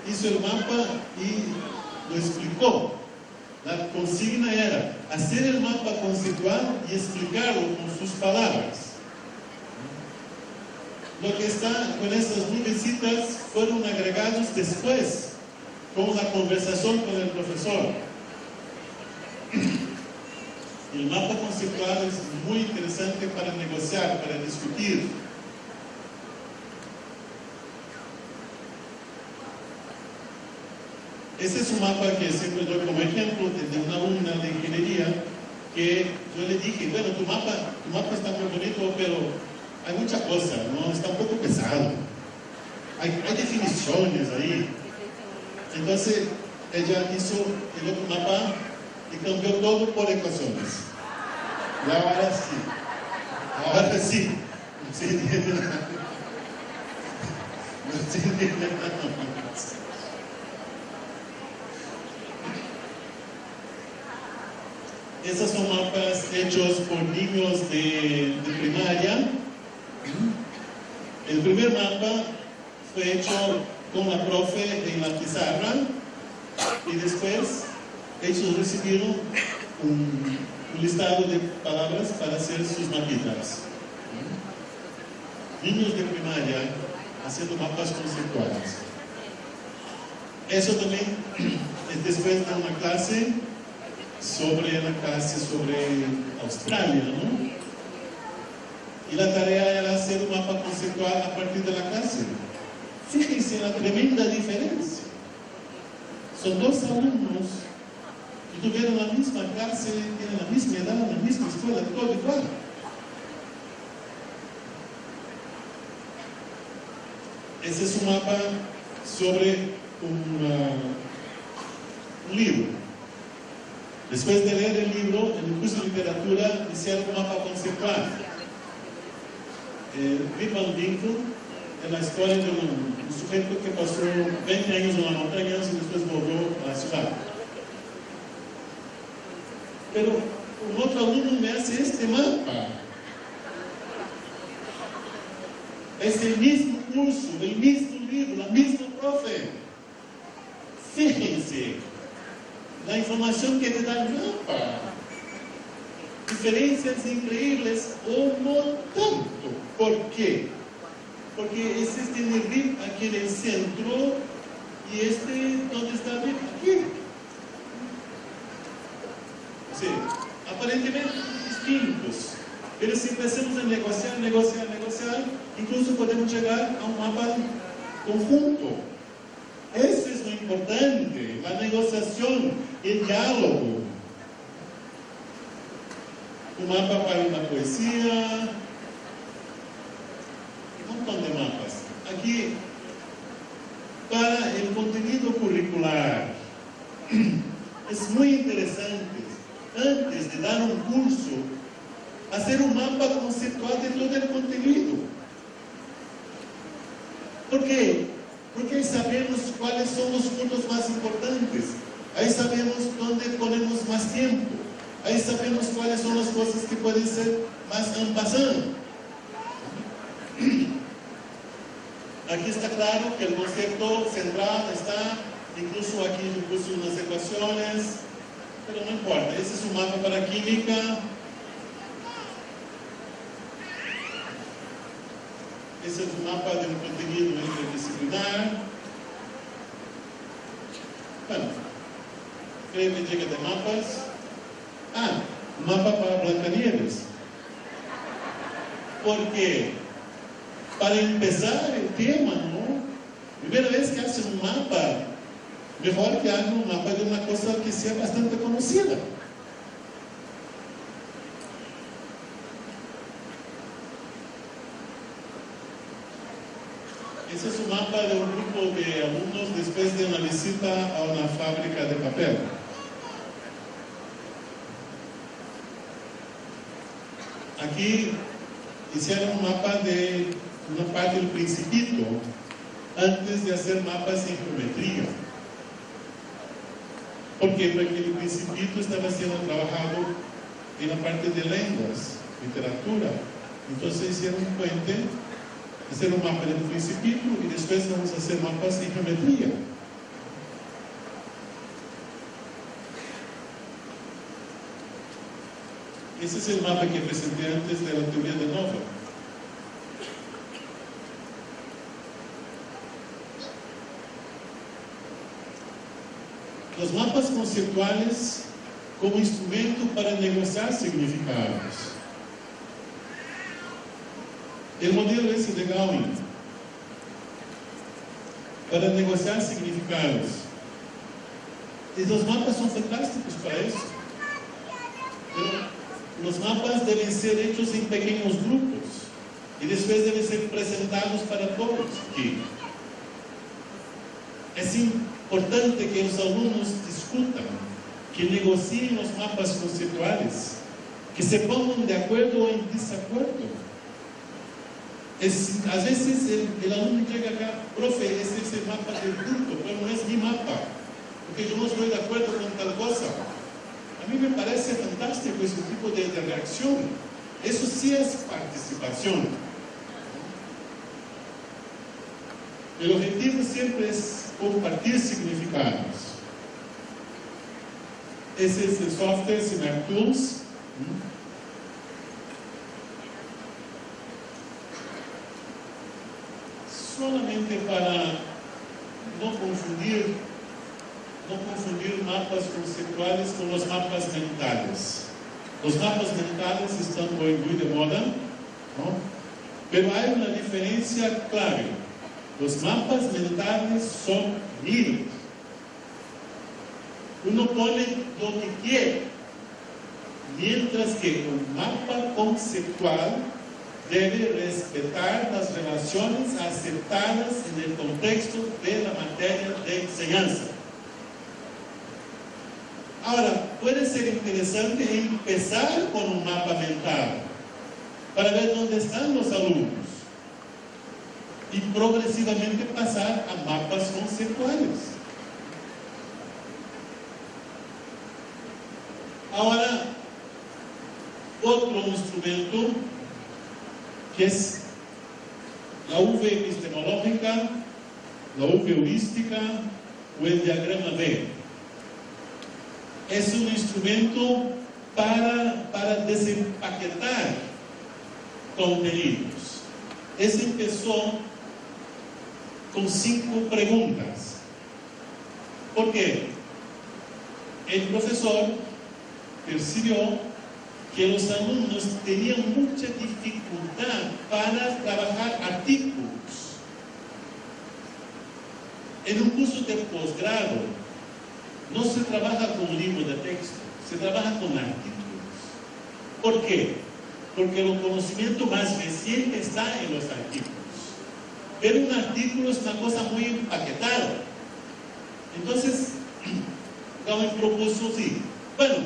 hizo el mapa y lo explicó. La consigna era hacer el mapa conceptual y explicarlo con sus palabras. Lo que está con estas nubecitas fueron agregados después, con la conversación con el profesor. El mapa conceptual es muy interesante para negociar, para discutir. Este es un mapa que siempre doy como ejemplo de una alumna de ingeniería que yo le dije, bueno, tu mapa está muy bonito, pero hay mucha cosa, ¿no? Está un poco pesado. Hay definiciones ahí. Entonces, ella hizo el otro mapa y cambió todo por ecuaciones. Y ahora sí, no se entiende nada. No se entiende nada más. Esos son mapas hechos por niños de primaria. El primer mapa fue hecho con la profe en la pizarra y después ellos recibieron un listado de palabras para hacer sus mapitas. Niños de primaria haciendo mapas conceptuales. Eso también es después de una clase sobre Australia, ¿no? Y la tarea era hacer un mapa conceptual a partir de la clase. Fíjense la tremenda diferencia. Son 2 alumnos que tuvieron la misma clase, tienen la misma edad, la misma escuela, todo igual. Ese es un mapa sobre un libro. Después de leer el libro, en el curso de literatura, hicieron un mapa conceptual. Rip Winkle, en la historia de un sujeto que pasó 20 años en las montañas y después volvió a la ciudad. Pero un otro alumno me hace este mapa. Es el mismo curso, el mismo libro, la misma profe. Fíjense la información que te da el mapa. Diferencias increíbles o no tanto. ¿Por qué? Porque ese tiene RIP aquí en el centro y ¿dónde está RIP? Aquí. Sí, aparentemente distintos. Pero si empezamos a negociar, incluso podemos llegar a un mapa conjunto. Eso es lo importante, la negociación, el diálogo. Un mapa para una poesía, un montón de mapas. Aquí, para el contenido curricular, es muy interesante, antes de dar un curso, hacer un mapa conceptual de todo el contenido. ¿Por qué? Porque ahí sabemos cuáles son los puntos más importantes. Ahí sabemos dónde ponemos más tiempo. Ahí sabemos cuáles son las cosas que pueden ser más en passant. Aquí está claro que el concepto central está, incluso aquí yo puse unas ecuaciones, pero no importa. Ese es un mapa para química. Ese es un mapa de un contenido interdisciplinar. Bueno, creo que llega de mapas. Mapa para Blancanieves. Porque para empezar el tema, ¿no? Primera vez que haces un mapa, mejor que haga un mapa de una cosa que sea bastante conocida. Ese es un mapa de un grupo de alumnos después de una visita a una fábrica de papel. Aquí hicieron un mapa de una parte del Principito antes de hacer mapas en geometría. ¿Por qué? Porque el Principito estaba siendo trabajado en la parte de lenguas, literatura. Entonces hicieron un puente, hicieron un mapa del Principito y después vamos a hacer mapas en geometría. Ese es el mapa que presenté antes de la teoría de Nova. Los mapas conceptuales como instrumento para negociar significados. El modelo ese de Gowing para negociar significados. Y los mapas son fantásticos para eso. Pero los mapas deben ser hechos en pequeños grupos y después deben ser presentados para todos aquí. Es importante que los alumnos discutan, que negocien los mapas conceptuales, que se pongan de acuerdo o en desacuerdo. A veces el alumno llega acá, profe, ese es el mapa del grupo, pero no es mi mapa, porque yo no estoy de acuerdo con tal cosa. A mí me parece fantástico ese tipo de reacción. Eso sí es participación. El objetivo siempre es compartir significados. Ese es el software Synapse Tools. Solamente para no confundir mapas conceptuales con los mapas mentales. Los mapas mentales están hoy muy de moda, ¿no? Pero hay una diferencia clave. Los mapas mentales son libres. Uno pone lo que quiere, mientras que un mapa conceptual debe respetar las relaciones aceptadas en el contexto de la materia de enseñanza. Ahora, puede ser interesante empezar con un mapa mental para ver dónde están los alumnos y progresivamente pasar a mapas conceptuales. Ahora, otro instrumento que es la V epistemológica, la V heurística o el diagrama V. Es un instrumento para desempaquetar contenidos. Ese empezó con 5 preguntas. ¿Por qué? El profesor percibió que los alumnos tenían mucha dificultad para trabajar artículos. En un curso de posgrado no se trabaja con un libro de texto, se trabaja con artículos. ¿Por qué? Porque el conocimiento más reciente está en los artículos. Pero un artículo es una cosa muy empaquetada. Entonces, Gowing propuso así: bueno,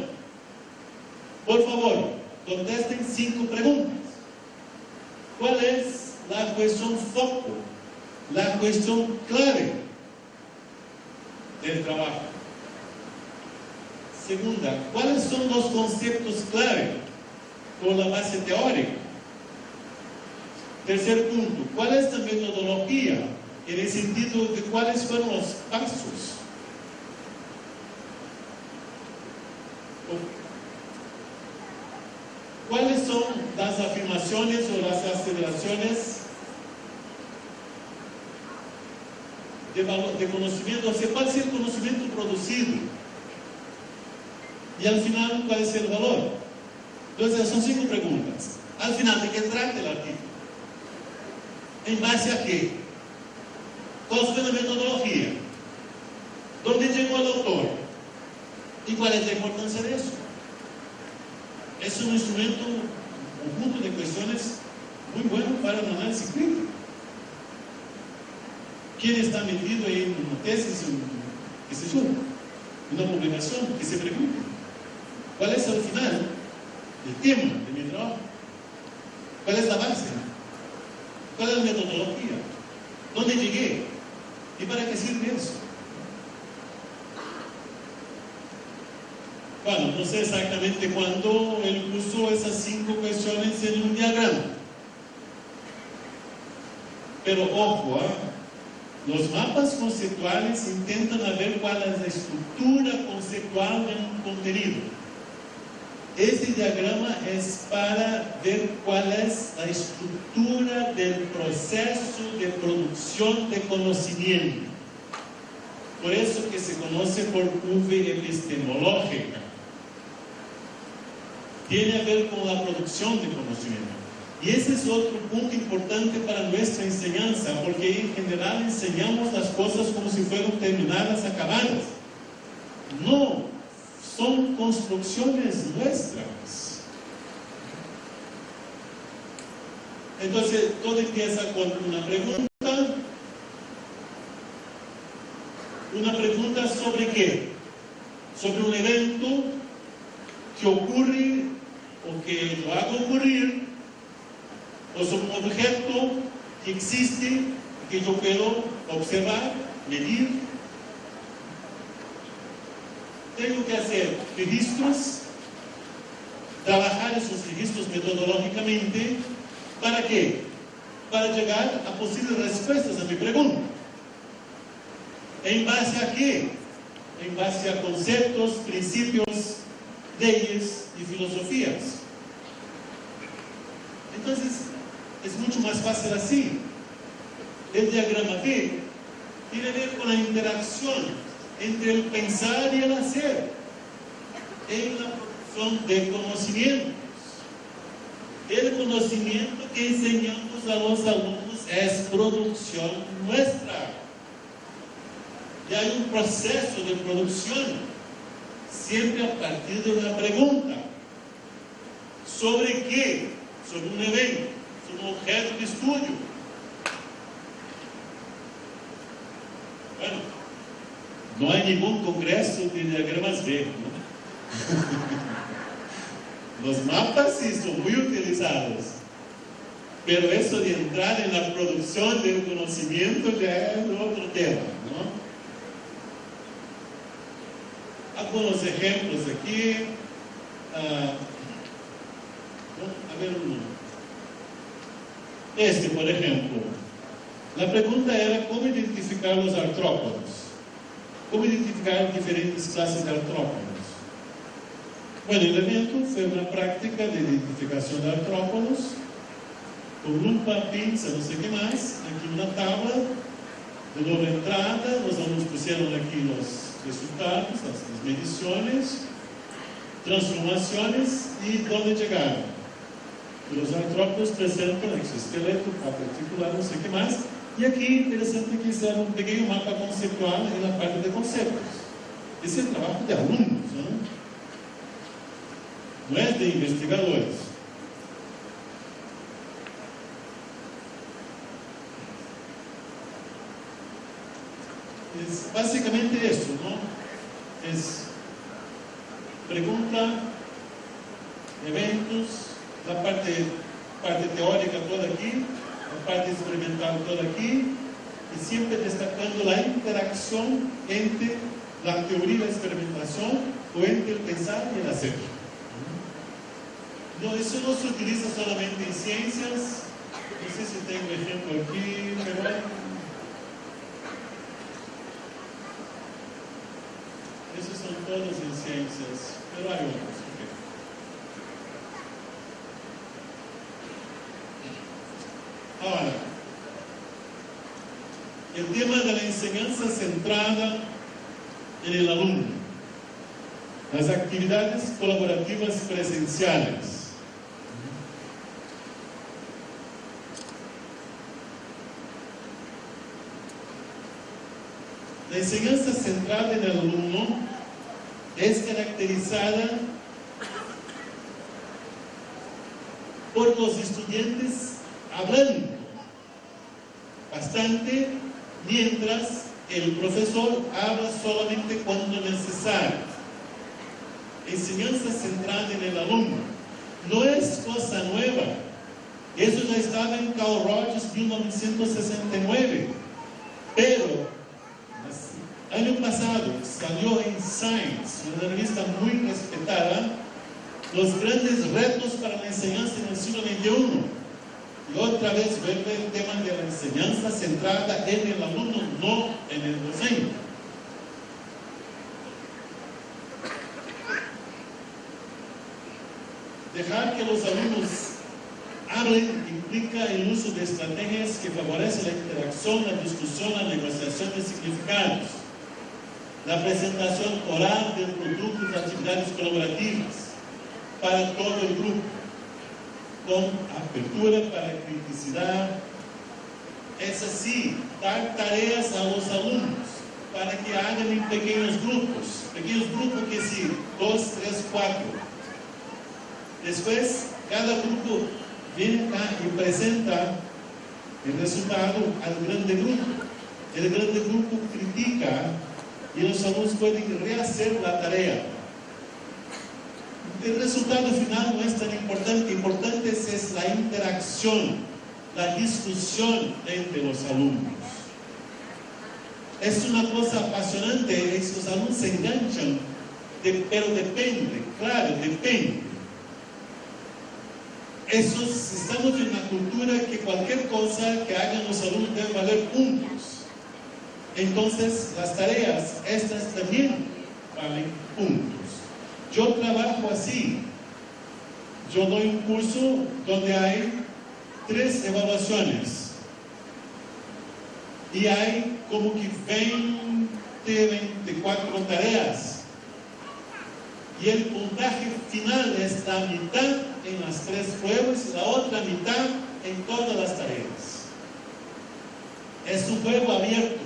por favor, contesten 5 preguntas. ¿Cuál es la cuestión foco, la cuestión clave del trabajo? Segunda, ¿cuáles son los conceptos clave con la base teórica? Tercer punto, ¿cuál es la metodología en el sentido de cuáles fueron los pasos? ¿Cuáles son las afirmaciones o las aceleraciones de conocimiento? O sea, ¿cuál es el conocimiento producido? Y al final, ¿cuál es el valor? Entonces, son 5 preguntas. Al final, ¿de qué trata el artículo? ¿En base a qué? ¿Cuál fue la metodología? ¿Dónde llegó el autor? ¿Y cuál es la importancia de eso? Es un instrumento, un conjunto de cuestiones muy bueno para el análisis crítico. ¿Quién está metido en una tesis, qué sé yo, una publicación? Que se pregunte, ¿cuál es al final el tema de mi trabajo? ¿Cuál es la base? ¿Cuál es la metodología? ¿Dónde llegué? ¿Y para qué sirve eso? Bueno, no sé exactamente cuándo él puso esas 5 cuestiones en un diagrama. Pero ojo, los mapas conceptuales intentan ver cuál es la estructura conceptual de un contenido. Este diagrama es para ver cuál es la estructura del proceso de producción de conocimiento. Por eso que se conoce por V epistemológica. Tiene a ver con la producción de conocimiento. Y ese es otro punto importante para nuestra enseñanza, porque en general enseñamos las cosas como si fueran terminadas, acabadas. No, son construcciones nuestras. Entonces, todo empieza con una pregunta. Una pregunta sobre qué? Sobre un evento que ocurre o que lo haga ocurrir, o sobre un objeto que existe, que yo puedo observar, medir. Tengo que hacer registros, trabajar esos registros metodológicamente. ¿Para qué? Para llegar a posibles respuestas a mi pregunta. ¿En base a qué? En base a conceptos, principios, leyes y filosofías. Entonces, es mucho más fácil así. El diagrama B tiene que ver con la interacción entre el pensar y el hacer en la producción de conocimientos. El conocimiento que enseñamos a los alumnos es producción nuestra. Y hay un proceso de producción, siempre a partir de una pregunta. ¿Sobre qué? Sobre un evento, sobre un objeto de estudio. Bueno, no hay ningún congreso de diagramas B, ¿no? Los mapas sí son muy utilizados, pero eso de entrar en la producción del conocimiento ya es otro tema, ¿no? Algunos ejemplos aquí. A ver uno. Este, por ejemplo. La pregunta era cómo identificar los artrópodos. Cómo identificar diferentes clases de artrópodos. Bueno, el evento fue una práctica de identificación de artrópodos con lupa, pinza, no sé qué más. Aquí una tabla de doble entrada. Los alumnos pusieron aquí los resultados, las mediciones, transformaciones y dónde llegaron. Los artrópodos presentan exoesqueleto, parte articular, no sé qué más. Y aquí, interesante que hicieron un pequeño mapa conceptual en la parte de conceptos. Ese es el trabajo de alumnos, no es de investigadores. Es básicamente eso, ¿no? Es pregunta, eventos, la parte teórica toda aquí, la parte experimental toda aquí, y siempre destacando la interacción entre la teoría y la experimentación, o entre el pensar y el hacer. No, eso no se utiliza solamente en ciencias. No sé si tengo ejemplo aquí, pero esos son todos en ciencias, pero hay otros. Ahora, el tema de la enseñanza centrada en el alumno, las actividades colaborativas presenciales. La enseñanza centrada en el alumno es caracterizada por los estudiantes hablando bastante mientras el profesor habla solamente cuando necesario. Enseñanza centrada en el alumno. No es cosa nueva. Eso ya estaba en Carl Rogers 1969. Pero, año pasado, salió en Science, una revista muy respetada, los grandes retos para la enseñanza en el siglo XXI. Y otra vez vuelve el tema de la enseñanza centrada en el alumno, no en el docente. Dejar que los alumnos hablen implica el uso de estrategias que favorecen la interacción, la discusión, la negociación de significados, la presentación oral del producto de actividades colaborativas para todo el grupo, con apertura para criticidad. Es así, dar tareas a los alumnos para que hagan en pequeños grupos que sí, 2, 3, 4. Después, cada grupo viene acá y presenta el resultado al grande grupo. El grande grupo critica y los alumnos pueden rehacer la tarea. El resultado final no es tan importante. Importante es la interacción, la discusión entre los alumnos. Es una cosa apasionante, los alumnos se enganchan, pero depende, claro, depende. Estamos en una cultura que cualquier cosa que hagan los alumnos debe valer puntos. Entonces, las tareas, estas también valen puntos. Yo trabajo así. Yo doy un curso donde hay 3 evaluaciones. Y hay como que 24 tareas. Y el puntaje final es la mitad en las 3 pruebas y la otra mitad en todas las tareas. Es un juego abierto.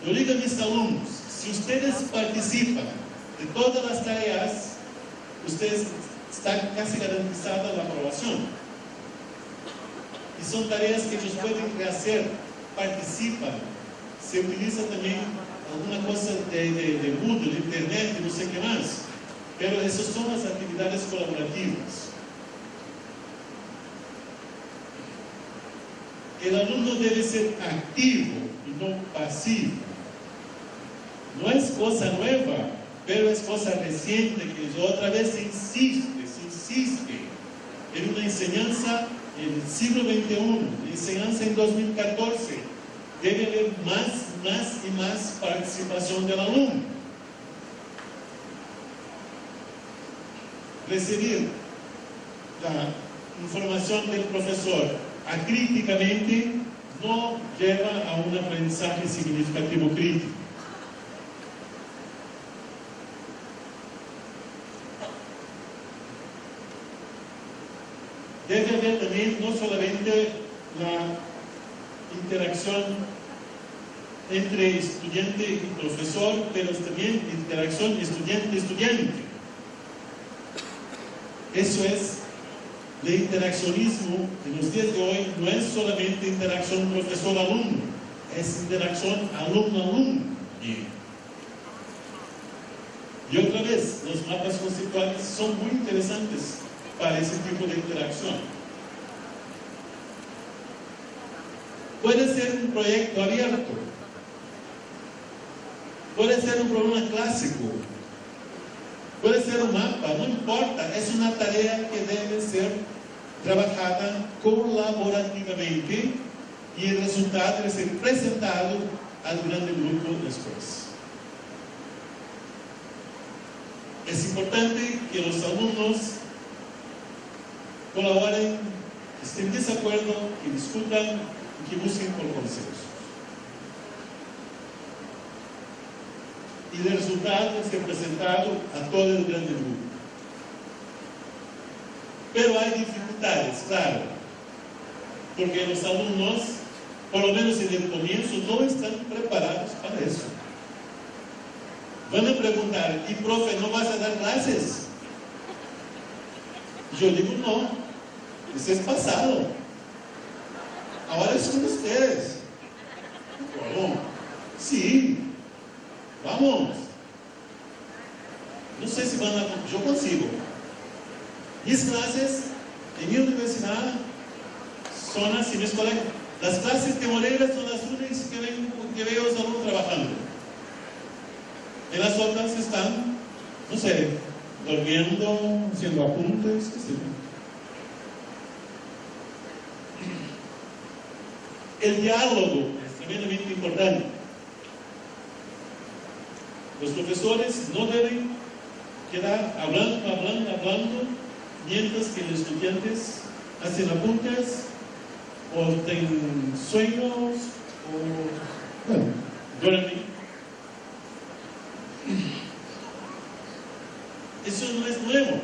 Yo digo a mis alumnos, si ustedes participan de todas las tareas, ustedes están casi garantizada la aprobación. Y son tareas que ellos pueden rehacer, participan. Se utiliza también alguna cosa de Moodle, internet y no sé qué más. Pero esas son las actividades colaborativas. El alumno debe ser activo y no pasivo. No es cosa nueva, pero es cosa reciente que otra vez se insiste en una enseñanza en el siglo XXI, enseñanza en 2014. Debe haber más y más participación del alumno. Recibir la información del profesor acríticamente no lleva a un aprendizaje significativo crítico. Debe haber también no solamente la interacción entre estudiante y profesor, pero también interacción estudiante-estudiante. Eso es, el interaccionismo en los días de hoy no es solamente interacción profesor-alumno, es interacción alumno-alumno. Y otra vez, los mapas conceptuales son muy interesantes para ese tipo de interacción. Puede ser un proyecto abierto, puede ser un problema clásico, puede ser un mapa, no importa, es una tarea que debe ser trabajada colaborativamente y el resultado debe ser presentado al grande grupo después. Es importante que los alumnos colaboren, estén en desacuerdo, que discutan y que busquen por consenso. Y el resultado es presentado a todo el grande grupo. Pero hay dificultades, claro, porque los alumnos, por lo menos en el comienzo, no están preparados para eso. Van a preguntar, ¿y profe, no vas a dar clases? Yo digo, no, eso es pasado. Ahora son ustedes. ¿Cómo? Sí, vamos. No sé si van a... Yo consigo. Mis clases en mi universidad son así, mis colegas. Las clases que moderas son las únicas que veo a los alumnos trabajando. En las otras están, no sé, durmiendo, haciendo apuntes, qué sé yo. El diálogo es tremendamente importante. Los profesores no deben quedar hablando, mientras que los estudiantes hacen apuntes, o tienen sueños, o bueno, duermen. Eso no es nuevo,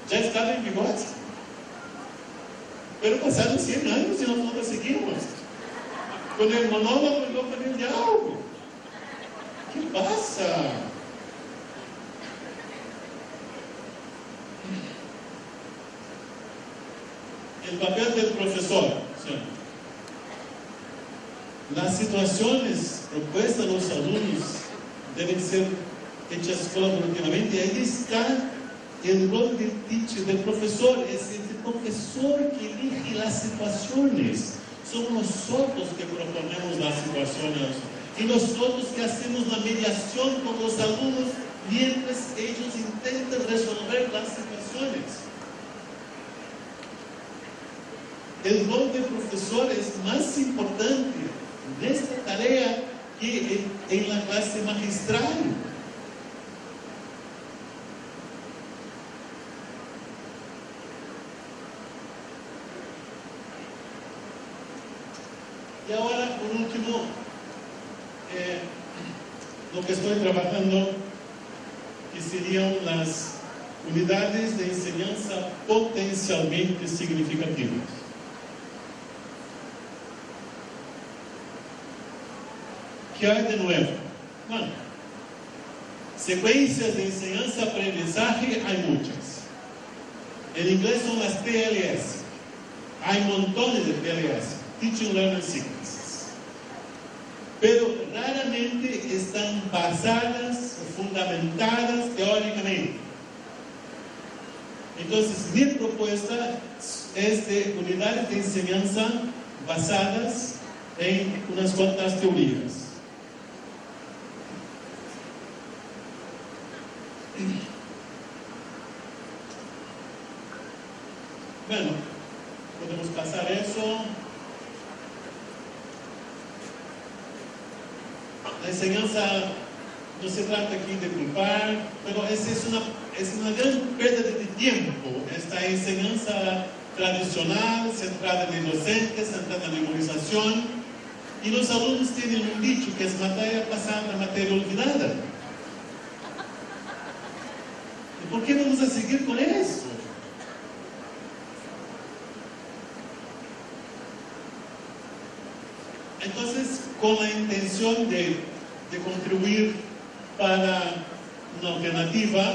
ya estaba en vigor. Pero pasaron 100 años y nosotros seguimos con el monólogo y no con el diálogo. ¿Qué pasa? El papel del profesor. ¿Sí? Las situaciones propuestas a los alumnos deben ser hechas colaborativamente. Ahí está el rol del teacher, del profesor. Es el profesor que elige las situaciones. Somos nosotros que proponemos las situaciones y nosotros que hacemos la mediación con los alumnos mientras ellos intentan resolver las situaciones. El rol del profesor es más importante en esta tarea que en la clase magistral. Y ahora, por último, lo que estoy trabajando, que serían las unidades de enseñanza potencialmente significativas. ¿Qué hay de nuevo? Bueno, secuencias de enseñanza-aprendizaje hay muchas. En inglés son las TLS. Hay montones de TLS. Teaching Learning Sequences, pero raramente están basadas o fundamentadas teóricamente. Entonces, mi propuesta es de unidades de enseñanza basadas en unas cuantas teorías. Bueno, podemos pasar eso. La enseñanza no se trata aquí de culpar, pero es una gran pérdida de tiempo. Esta enseñanza tradicional, centrada en el docente, centrada en la memorización, y los alumnos tienen un dicho que es materia pasada, materia olvidada. ¿Y por qué vamos a seguir con eso? Entonces, con la intención de contribuir para una alternativa,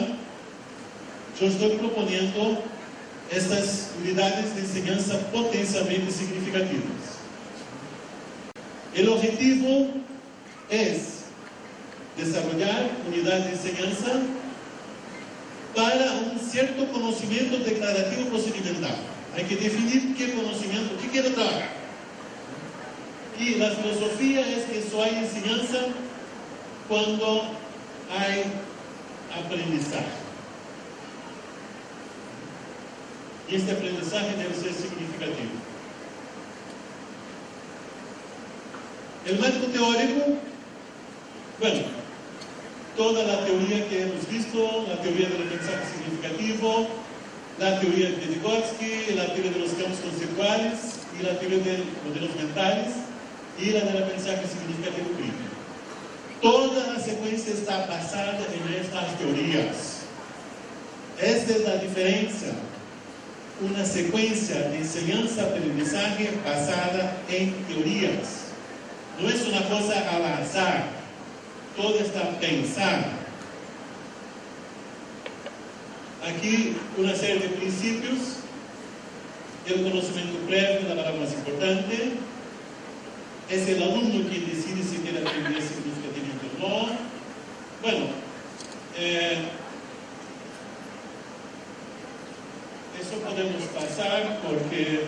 yo estoy proponiendo estas unidades de enseñanza potencialmente significativas. El objetivo es desarrollar unidades de enseñanza para un cierto conocimiento declarativo procedimental. Hay que definir qué conocimiento, qué quiero trabajar. Y la filosofía es que eso hay enseñanza cuando hay aprendizaje. Y este aprendizaje debe ser significativo. El marco teórico, bueno, toda la teoría que hemos visto, la teoría del aprendizaje significativo, la teoría de Vygotsky, la teoría de los campos conceptuales y la teoría de modelos mentales y la del aprendizaje significativo crítico. Toda la secuencia está basada en estas teorías. Esta es la diferencia. Una secuencia de enseñanza-aprendizaje basada en teorías. No es una cosa al azar. Todo está pensado. Aquí una serie de principios. El conocimiento previo, la palabra más importante. es el alumno quien decide si quiere aprender significativamente o no. Bueno, eso podemos pasar porque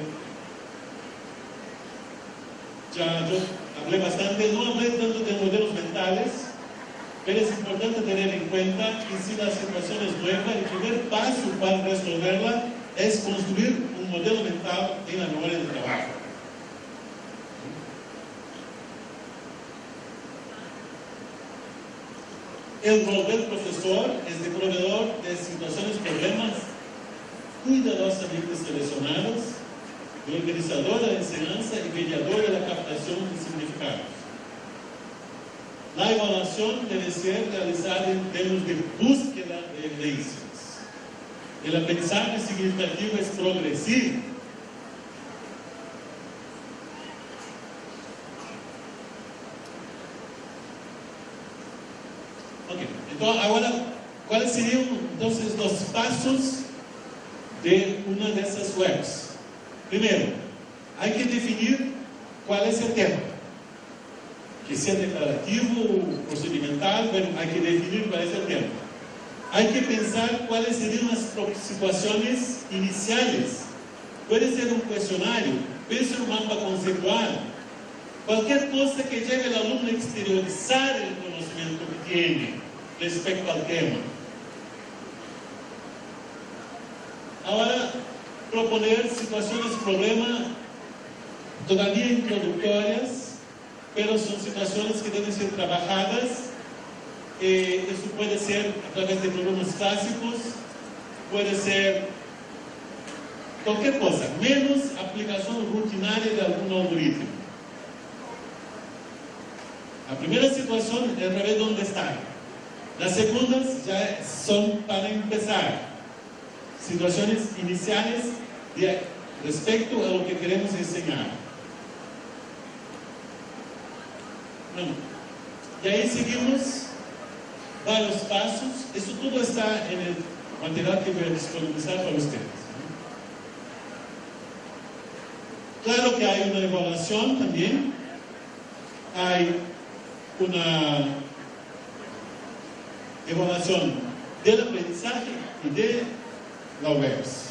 ya yo hablé bastante, no hablé tanto de modelos mentales, pero es importante tener en cuenta que si la situación es nueva, el primer paso para resolverla es construir un modelo mental en la memoria de trabajo. El rol del profesor es de proveedor de situaciones, problemas cuidadosamente seleccionados, de organizador de la enseñanza y mediador de la captación de significados. La evaluación debe ser realizada en términos de búsqueda de evidencias. El aprendizaje significativo es progresivo. Ok, entonces ahora, ¿cuáles serían entonces los pasos de una de esas webs? Primero, hay que definir cuál es el tema. Que sea declarativo, procedimental, bueno, hay que definir cuál es el tema. Hay que pensar cuáles serían las situaciones iniciales. Puede ser un cuestionario, puede ser un mapa conceptual. Cualquier cosa que lleve al alumno a exteriorizar el conocimiento que tiene respecto al tema. Ahora, proponer situaciones, problemas todavía introductorias, pero son situaciones que deben ser trabajadas. Eso puede ser a través de problemas clásicos, puede ser cualquier cosa, menos aplicación rutinaria de algún algoritmo. La primera situación es ver dónde están. Las segundas ya son para empezar. Situaciones iniciales respecto a lo que queremos enseñar. Bueno, y ahí seguimos varios pasos. Eso todo está en el material que voy a disponibilizar para ustedes. Claro que hay una evaluación también. Hay una evaluación del aprendizaje y de la webs.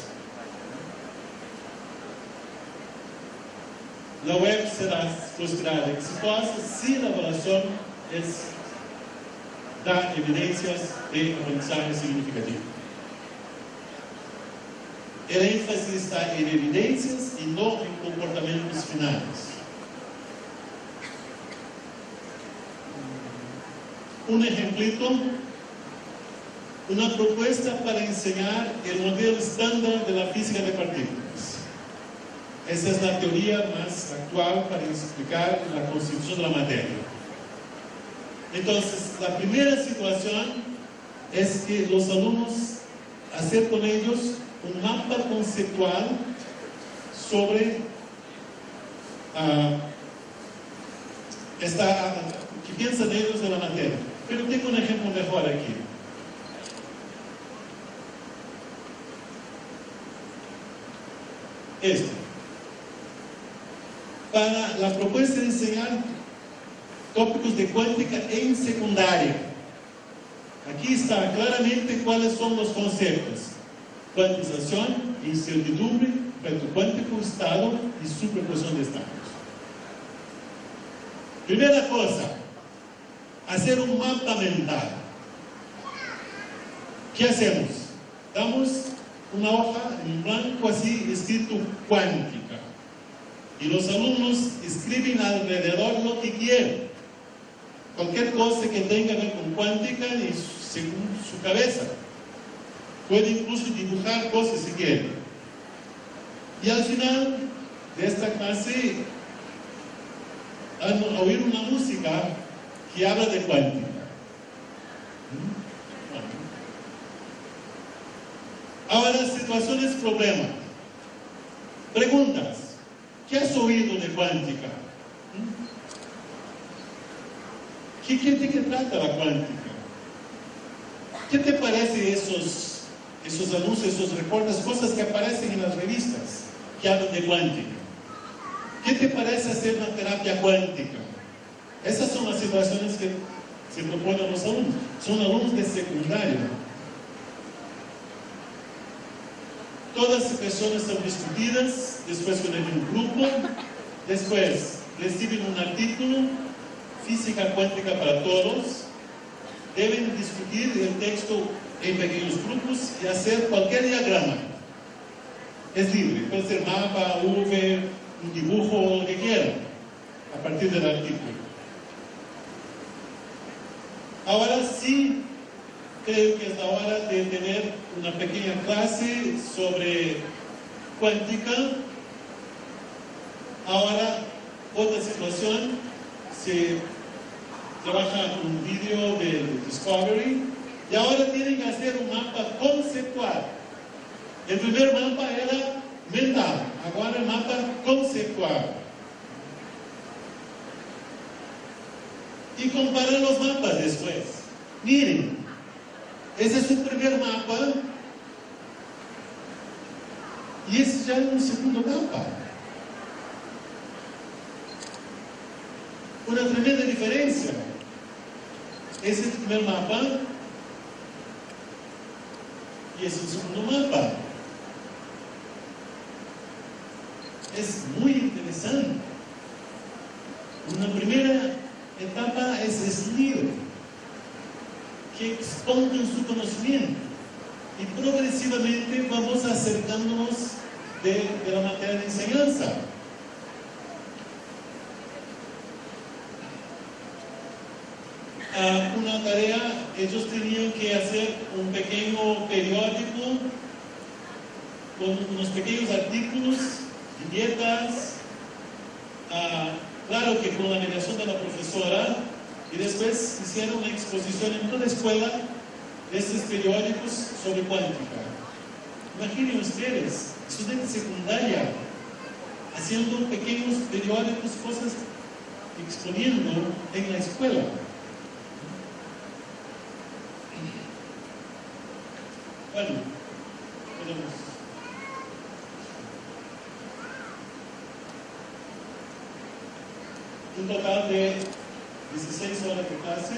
La web será considerada exitosa si la evaluación da evidencias de aprendizaje significativo. El énfasis está en evidencias y no en comportamientos finales. Un ejemplito, una propuesta para enseñar el modelo estándar de la física de partículas. Esa es la teoría más actual para explicar la constitución de la materia. Entonces, la primera situación es que los alumnos hacer con ellos un mapa conceptual sobre que piensan ellos de la materia. Pero tengo un ejemplo mejor aquí. Para la propuesta de enseñar tópicos de cuántica en secundaria. Aquí está claramente cuáles son los conceptos: cuantización, incertidumbre, efecto cuántico, estado y superposición de estados. Primera cosa, hacer un mapa mental. ¿Qué hacemos? Damos una hoja en blanco así escrito cuántica, y los alumnos escriben alrededor lo que quieren, cualquier cosa que tenga que ver con cuántica y según su cabeza. Puede incluso dibujar cosas si quieren. Y al final de esta clase van a oír una música que habla de cuántica. Ahora, situaciones, problemas. Preguntas. ¿Qué has oído de cuántica? ¿De qué trata la cuántica? ¿Qué te parece esos anuncios, esos reportes, cosas que aparecen en las revistas que hablan de cuántica? ¿Qué te parece hacer una terapia cuántica? Esas son las situaciones que se proponen los alumnos. Son alumnos de secundaria. Todas las personas son discutidas, después con un grupo, después reciben un artículo, física cuántica para todos, deben discutir el texto en pequeños grupos y hacer cualquier diagrama. Es libre, puede ser mapa, V, un dibujo, lo que quieran, a partir del artículo. Ahora sí, creo que es la hora de tener una pequeña clase sobre cuántica. Ahora, otra situación, se trabaja un vídeo del Discovery y ahora tienen que hacer un mapa conceptual. El primer mapa era mental, ahora el mapa conceptual. Y comparar los mapas después. Miren, ese es su primer mapa y ese es ya un segundo mapa. Una tremenda diferencia. Ese es el primer mapa y ese es el segundo mapa. Es muy interesante. Una primera etapa es el libro, que expongan su conocimiento y progresivamente vamos acercándonos de la materia de enseñanza. Una tarea, ellos tenían que hacer un pequeño periódico con unos pequeños artículos, viñetas, claro que con la mediación de la profesora, y después hicieron una exposición en toda la escuela de estos periódicos sobre cuántica. Imaginen ustedes, estudiantes de secundaria, haciendo pequeños periódicos, cosas exponiendo en la escuela. Bueno, podemos. Un total de 16 horas de clase,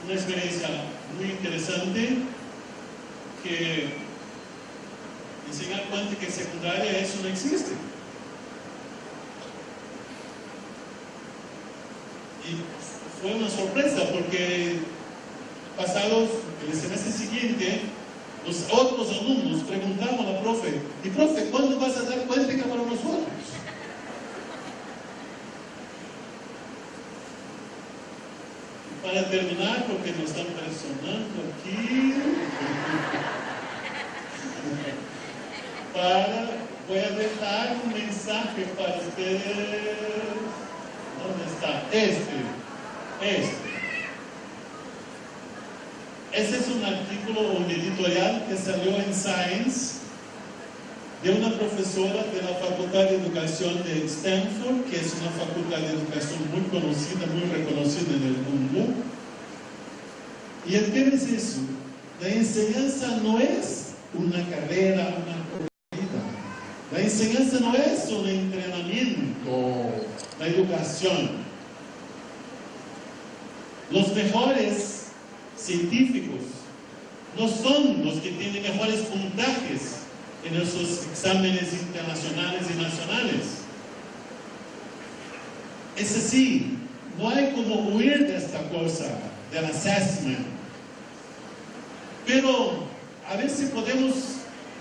una experiencia muy interesante, que enseñar cuántica en secundaria, eso no existe. Y fue una sorpresa porque pasados el semestre siguiente, los otros alumnos preguntaban a la profe, y profe, ¿cuándo vas a dar cuántica para nosotros? Para terminar, porque nos están presionando aquí, voy a dejar un mensaje para ustedes. ¿Dónde está? Ese es un artículo, un editorial que salió en Science de una profesora de la Facultad de Educación de Stanford, que es una facultad de educación muy conocida, muy reconocida en el mundo. Y el tema es eso: la enseñanza no es una carrera, una corrida. La enseñanza no es un entrenamiento, la educación. Los mejores científicos no son los que tienen mejores puntajes en esos exámenes internacionales y nacionales. Es así, no hay como huir de esta cosa, del assessment. Pero a veces podemos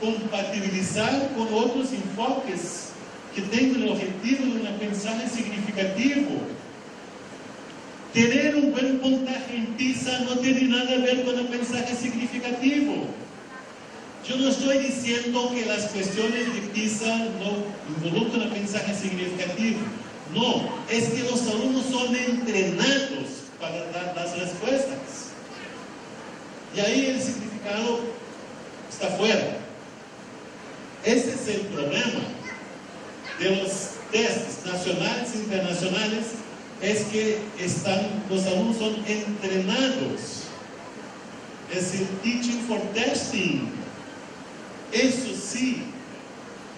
compatibilizar con otros enfoques que tengan el objetivo de un aprendizaje significativo. Tener un buen puntaje en PISA no tiene nada que ver con aprendizaje significativo. Yo no estoy diciendo que las cuestiones de PISA no involucran aprendizaje significativo. No, es que los alumnos son entrenados para dar las respuestas. Y ahí el significado está fuera. Ese es el problema de los tests nacionales e internacionales, es que los alumnos son entrenados. Es el teaching for testing. Eso sí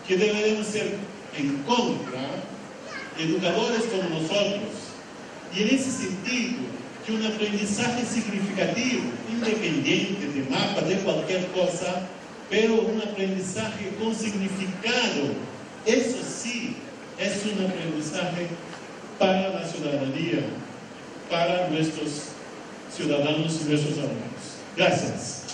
que deberemos ser encontra educadores como nosotros. Y en ese sentido, que un aprendizaje significativo, independiente de mapa, de cualquier cosa, pero un aprendizaje con significado, eso sí es un aprendizaje para la ciudadanía, para nuestros ciudadanos y nuestros alumnos. Gracias.